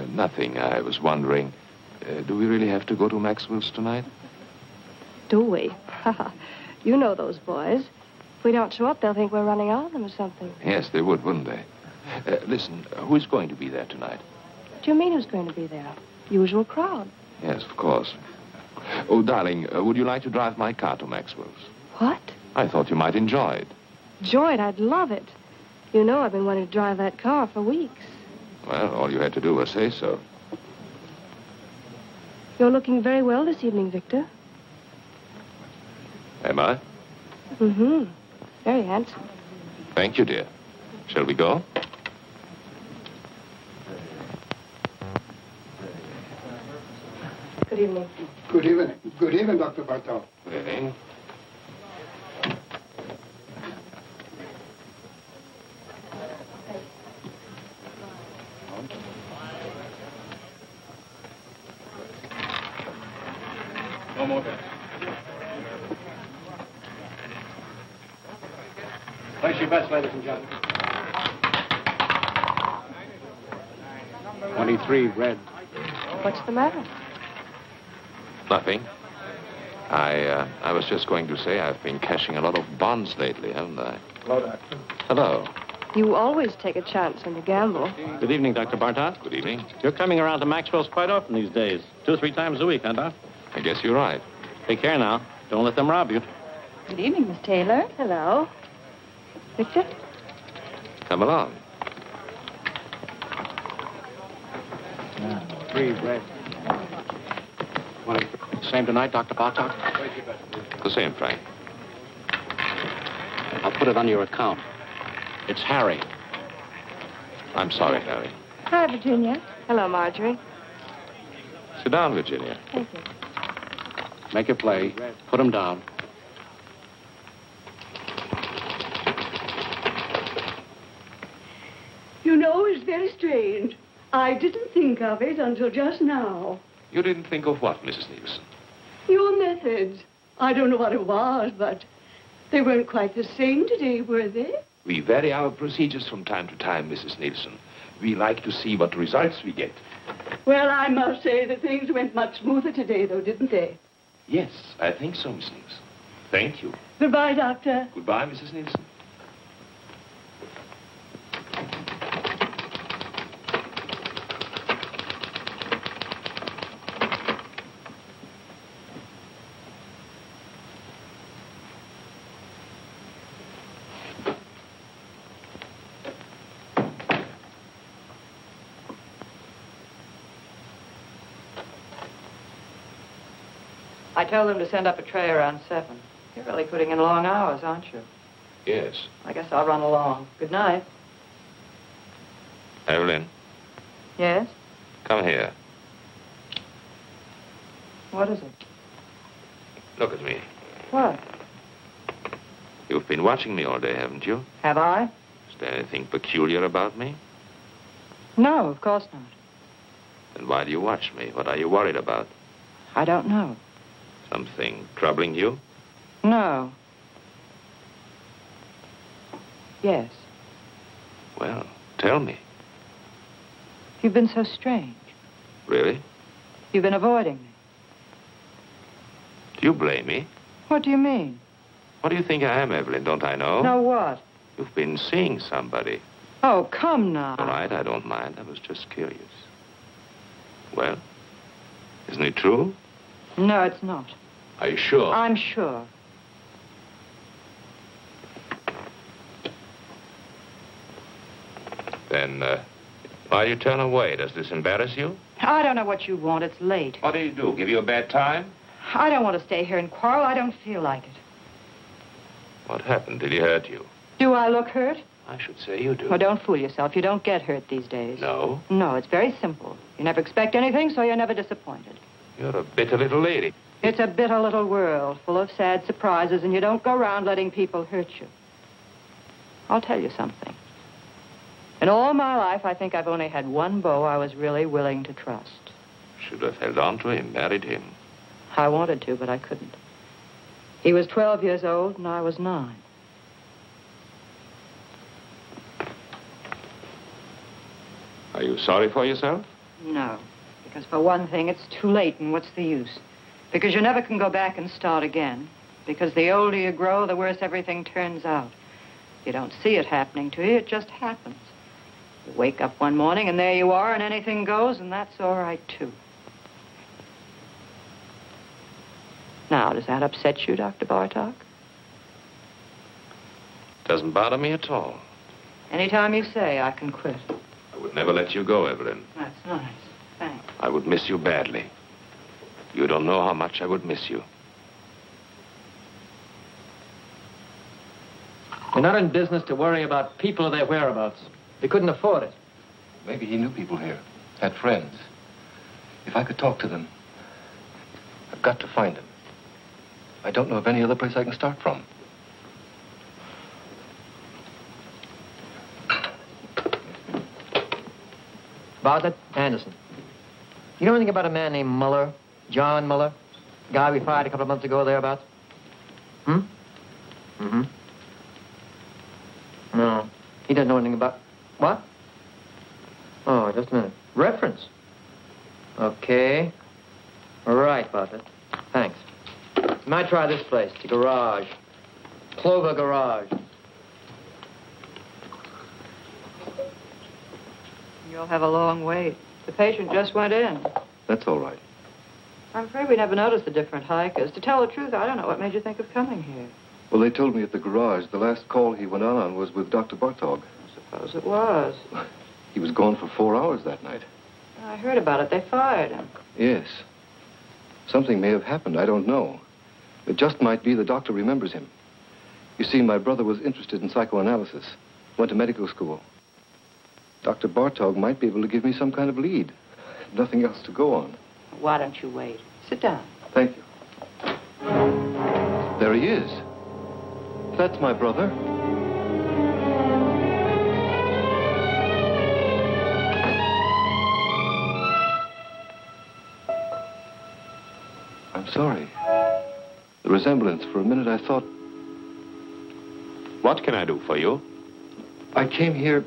Nothing. I was wondering, do we really have to go to Maxwell's tonight? Do we? You know those boys. If we don't show up, they'll think we're running out of them or something. Yes, they would, wouldn't they? Listen, who's going to be there tonight? What do you mean who's going to be there? Usual crowd. Yes, of course. Oh, darling, would you like to drive my car to Maxwell's? What? I thought you might enjoy it. Enjoy it. I'd love it. You know I've been wanting to drive that car for weeks. Well, all you had to do was say so. You're looking very well this evening, Victor. Am I? Mm-hmm. Very handsome. Thank you, dear. Shall we go? Good evening. Good evening. Good evening, Dr. Bartel. Good evening. No more bets. Place your bets, ladies and gentlemen. 23 red. What's the matter? Nothing. I was just going to say I've been cashing a lot of bonds lately, haven't I? Hello, Doctor. Hello. You always take a chance when you gamble. Good evening, Dr. Bartot. Good evening. You're coming around to Maxwell's quite often these days. 2 or 3 times a week, huh, Doc? I guess you're right. Take care now. Don't let them rob you. Good evening, Miss Taylor. Hello. Victor? Come along. Three bread. Same tonight, Dr. Bartok? The same, Frank. I'll put it on your account. It's Harry. I'm sorry, Harry. Hi, Virginia. Hello, Marjorie. Sit down, Virginia. Thank you. Make it play. Put him down. You know, it's very strange. I didn't think of it until just now. You didn't think of what, Mrs. Nielsen? Your methods. I don't know what it was, but they weren't quite the same today, were they? We vary our procedures from time to time, Mrs. Nielsen. We like to see what results we get. Well, I must say that things went much smoother today, though, didn't they? Yes, I think so, Miss Nielsen. Thank you. Goodbye, Doctor. Goodbye, Mrs. Nielsen. I told them to send up a tray around 7. You're really putting in long hours, aren't you? Yes. I guess I'll run along. Good night. Evelyn, Yes? come here. What is it? Look at me. What? You've been watching me all day, haven't you? Have I? Is there anything peculiar about me? No, of course not. Then why do you watch me? What are you worried about? I don't know. Something troubling you? No. Yes. Well, tell me. You've been so strange. Really? You've been avoiding me. Do you blame me? What do you mean? What do you think I am, Evelyn? Don't I know? No what? You've been seeing somebody. Oh, come now. All right, I don't mind. I was just curious. Well, isn't it true? No, it's not. Are you sure? I'm sure. Then, why do you turn away? Does this embarrass you? I don't know what you want. It's late. What do you do? Give you a bad time? I don't want to stay here and quarrel. I don't feel like it. What happened? Did he hurt you? Do I look hurt? I should say you do. Well, don't fool yourself. You don't get hurt these days. No? No, it's very simple. You never expect anything, so you're never disappointed. You're a bitter little lady. It's a bitter little world full of sad surprises, and you don't go around letting people hurt you. I'll tell you something. In all my life, I think I've only had one beau I was really willing to trust. Should have held on to him, married him. I wanted to, but I couldn't. He was 12 years old, and I was 9. Are you sorry for yourself? No, because for one thing, it's too late, and what's the use? Because you never can go back and start again. Because the older you grow, the worse everything turns out. You don't see it happening to you, it just happens. You wake up one morning, and there you are, and anything goes, and that's all right, too. Now, does that upset you, Dr. Bartok? Doesn't bother me at all. Anytime you say, I can quit. I would never let you go, Evelyn. That's nice. Thanks. I would miss you badly. You don't know how much I would miss you. You're not in business to worry about people or their whereabouts. We couldn't afford it. Maybe he knew people here, had friends. If I could talk to them, I've got to find them. I don't know of any other place I can start from. Bartlett, Anderson. You know anything about a man named Muller? John Muller? The guy we fired a couple of months ago thereabouts? Mm-hmm. No. He doesn't know anything about... What? Oh, just a minute. Reference. Okay. Right, Bartlett. Thanks. You might try this place, the garage. Clover Garage. You'll have a long wait. The patient just went in. That's all right. I'm afraid we never noticed the different hikers. To tell the truth, I don't know what made you think of coming here. Well, they told me at the garage the last call he went on was with Dr. Bartog. Suppose it was. He was gone for 4 hours that night. I heard about it. They fired him. Yes. Something may have happened. I don't know. It just might be the doctor remembers him. You see, my brother was interested in psychoanalysis. Went to medical school. Dr. Bartog might be able to give me some kind of lead. Nothing else to go on. Why don't you wait? Sit down. Thank you. There he is. That's my brother. I'm sorry. The resemblance, for a minute I thought... What can I do for you? I came here...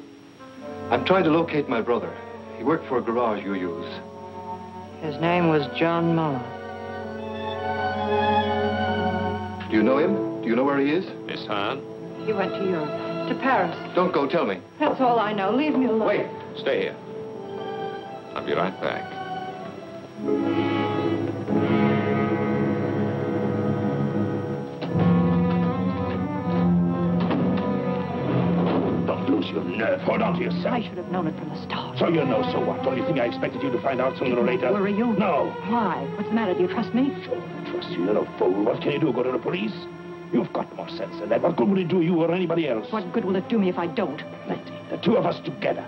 I'm trying to locate my brother. He worked for a garage you use. His name was John Muller. Do you know him? Do you know where he is? Miss Hahn? He went to Europe, to Paris. Don't go, tell me. That's all I know. Leave me alone. Wait. Stay here. I'll be right back. Don't lose your nerve. Hold on to yourself. I should have known it from the start. So you know, so what? Don't you think I expected you to find out sooner or later? Worry you? No. Why? What's the matter? Do you trust me? Sure, I trust you. You're no fool. What can you do? Go to the police? You've got more sense than that. What good will it do you or anybody else? What good will it do me if I don't? Plenty. The two of us together.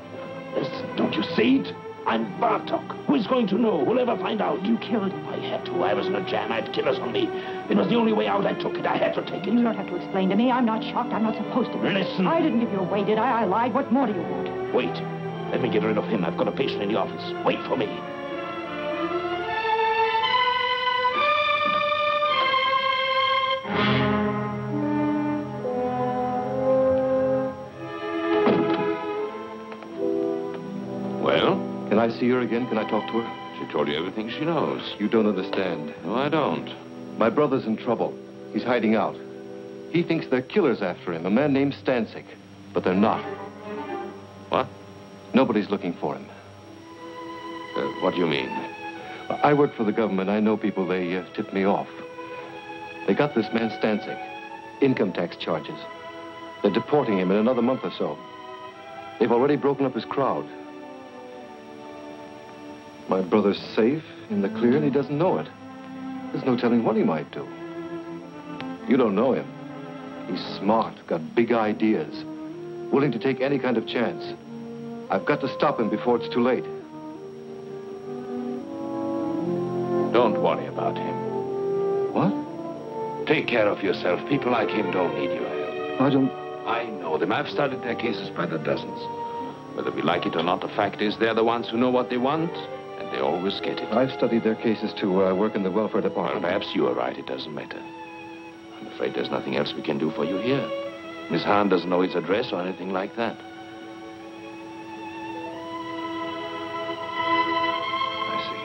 Listen, don't you see it? I'm Bartok. Who is going to know? Who'll ever find out? You killed him. I had to. I was in a jam. I had killers on me. It was the only way out. I took it. I had to take it. You don't have to explain to me. I'm not shocked. I'm not supposed to be. Listen. I didn't give you away, did I? I lied. What more do you want? Wait. Let me get rid of him. I've got a patient in the office. Wait for me. Can I see her again? Can I talk to her? She told you everything she knows. You don't understand. No, I don't. My brother's in trouble. He's hiding out. He thinks they're killers after him, a man named Stancic. But they're not. What? Nobody's looking for him. What do you mean? I work for the government. I know people. They tipped me off. They got this man Stancic. Income tax charges. They're deporting him in another month or so. They've already broken up his crowd. My brother's safe, in the clear, and he doesn't know it. There's no telling what he might do. You don't know him. He's smart, got big ideas, willing to take any kind of chance. I've got to stop him before it's too late. Don't worry about him. What? Take care of yourself. People like him don't need your help. I know them. I've studied their cases by the dozens. Whether we like it or not, the fact is they're the ones who know what they want, and they always get it. I've studied their cases, too. I work in the welfare department. Well, perhaps you are right. It doesn't matter. I'm afraid there's nothing else we can do for you here. Miss Hahn doesn't know his address or anything like that. I see.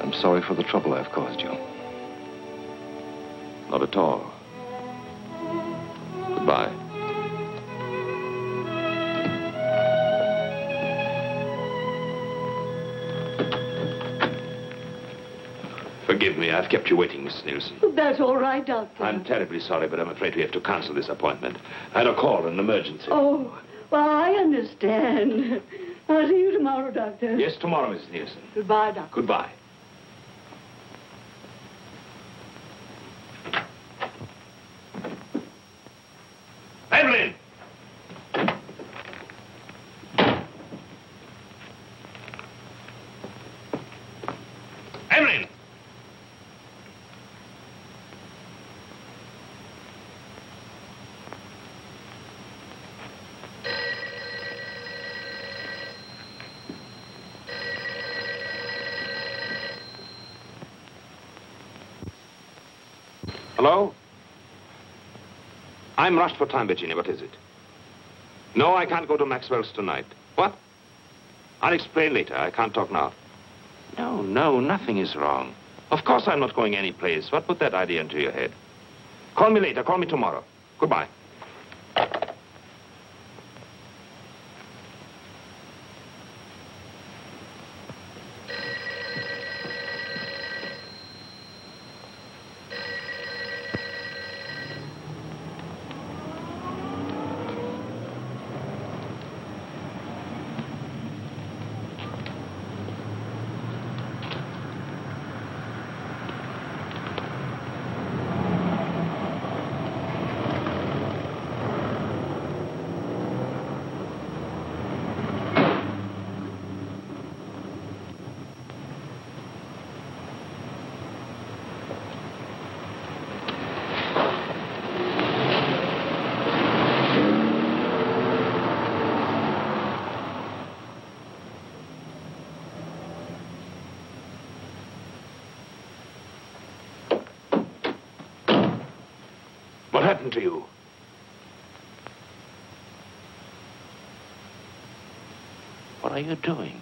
I'm sorry for the trouble I've caused you. Not at all. Goodbye. Forgive me, I've kept you waiting, Miss Nielsen. That's all right, Doctor. I'm terribly sorry, but I'm afraid we have to cancel this appointment. I had a call, an emergency. Oh, well, I understand. I'll see you tomorrow, Doctor. Yes, tomorrow, Miss Nielsen. Goodbye, Doctor. Goodbye. Evelyn! Evelyn! Hello? I'm rushed for time, Virginia. What is it? No, I can't go to Maxwell's tonight. What? I'll explain later. I can't talk now. No, nothing is wrong. Of course I'm not going anyplace. What put that idea into your head? Call me later. Call me tomorrow. Goodbye. happened to you? What are you doing?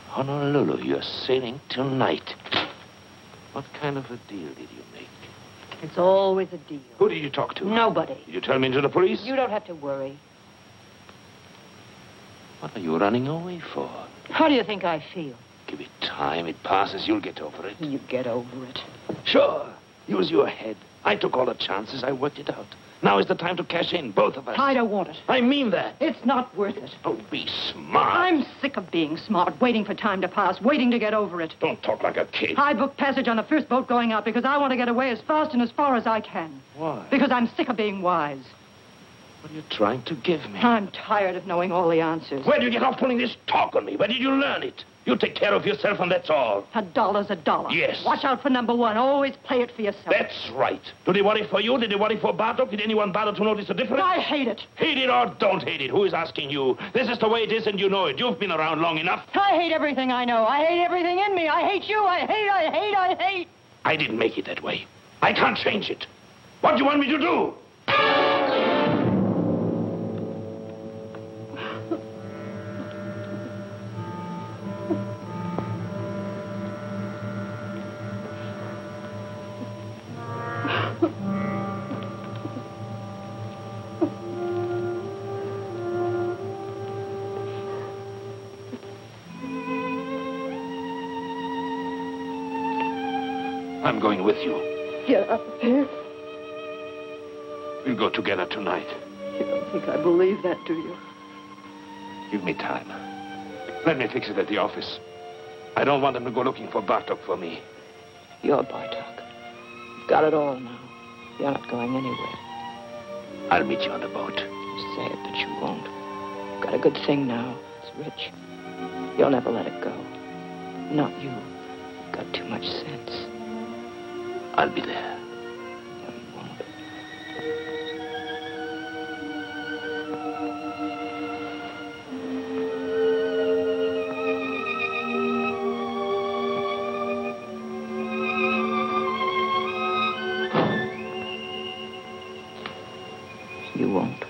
Honolulu, you're sailing tonight. What kind of a deal did you make? It's always a deal. Who did you talk to? Nobody. Did you turn me into the police? You don't have to worry. What are you running away for? How do you think I feel? Give it time. It passes. You'll get over it. You get over it. Sure. Use your head. I took all the chances. I worked it out. Now is the time to cash in, both of us. I don't want it. I mean that. It's not worth it. Oh, be smart. I'm sick of being smart, waiting for time to pass, waiting to get over it. Don't talk like a kid. I booked passage on the first boat going out because I want to get away as fast and as far as I can. Why? Because I'm sick of being wise. What are you trying to give me? I'm tired of knowing all the answers. Where did you get off pulling this talk on me? Where did you learn it? You take care of yourself and that's all. $1's $1. Yes. Watch out for number one. Always play it for yourself. That's right. Do they worry for you? Did they worry for Bartok? Did anyone bother to notice the difference? I hate it. Hate it or don't hate it. Who is asking you? This is the way it is and you know it. You've been around long enough. I hate everything I know. I hate everything in me. I hate you. I hate. I didn't make it that way. I can't change it. What do you want me to do? I'm going with you. Get up there. We'll go together tonight. You don't think I believe that, do you? Give me time. Let me fix it at the office. I don't want them to go looking for Bartok for me. You're Bartok. You've got it all now. You're not going anywhere. I'll meet you on the boat. You say it, but you won't. You've got a good thing now. It's rich. You'll never let it go. Not you. You've got too much sense. I'll be there. No, you won't. You won't.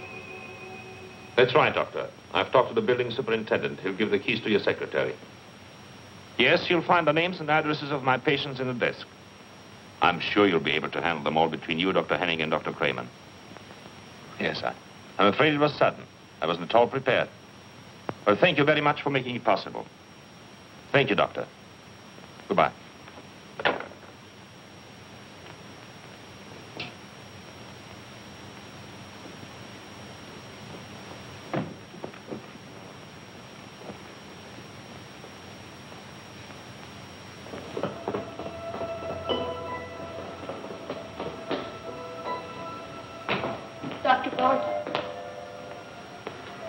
That's right, Doctor. I've talked to the building superintendent. He'll give the keys to your secretary. Yes, you'll find the names and addresses of my patients in the desk. I'm sure you'll be able to handle them all between you, Dr. Henning, and Dr. Kramer. Yes, I'm afraid it was sudden. I wasn't at all prepared. Well, thank you very much for making it possible. Thank you, Doctor. Goodbye. Dr. Barton.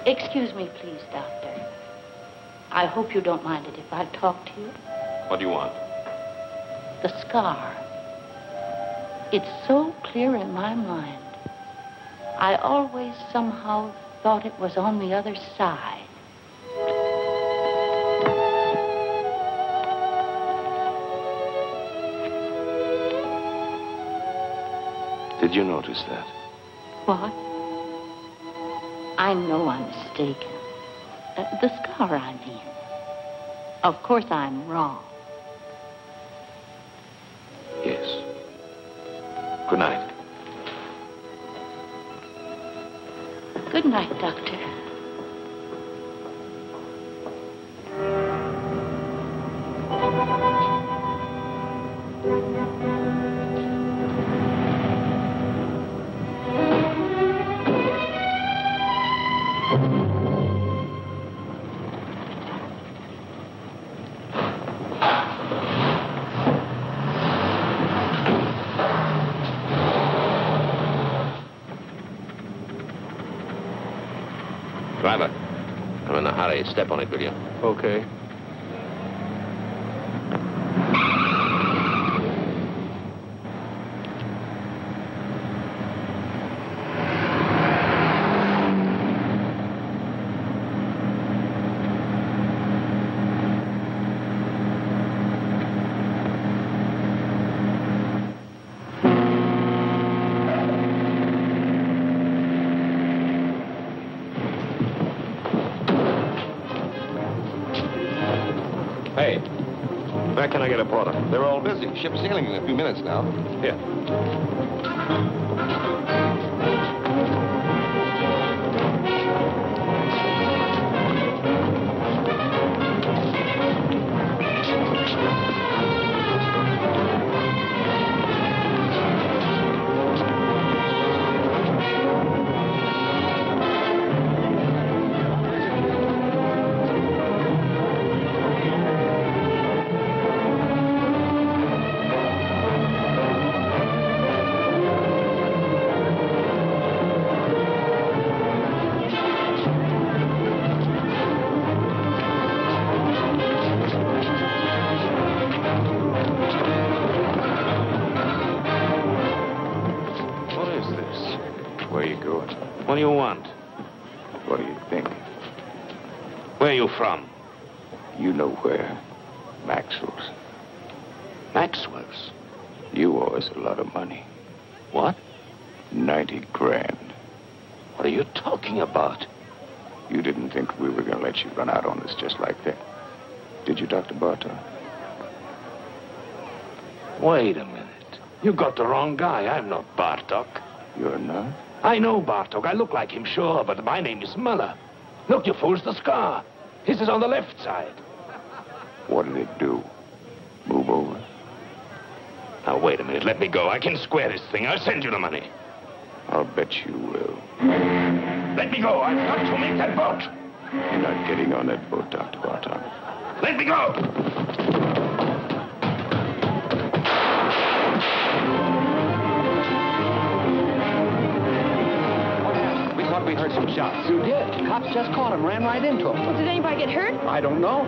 Excuse me, please, Doctor. I hope you don't mind it if I talk to you. What do you want? The scar. It's so clear in my mind. I always somehow thought it was on the other side. Did you notice that? What? I know I'm mistaken. The scar, I mean. Of course I'm wrong. Yes. Good night. Good night, Doctor. Driver, I'm in a hurry. Step on it, will you? Okay. Hey, where can I get a porter? They're all busy. Ship's sailing in a few minutes now. Here. What do you want? What do you think? Where are you from? You know where. Maxwell's. Maxwell's? You owe us a lot of money. What? 90 grand. What are you talking about? You didn't think we were going to let you run out on us just like that. Did you, Dr. Bartok? Wait a minute. You got the wrong guy. I'm not Bartok. You're not? I know Bartok. I look like him, sure, but my name is Muller. Look, you fools, the scar. His is on the left side. What did it do? Move over? Now, wait a minute. Let me go. I can square this thing. I'll send you the money. I'll bet you will. Let me go. I've got to make that boat. You're not getting on that boat, Dr. Bartok. Let me go. We heard some shots. You did. Cops just caught him, ran right into him. Well, did anybody get hurt? I don't know.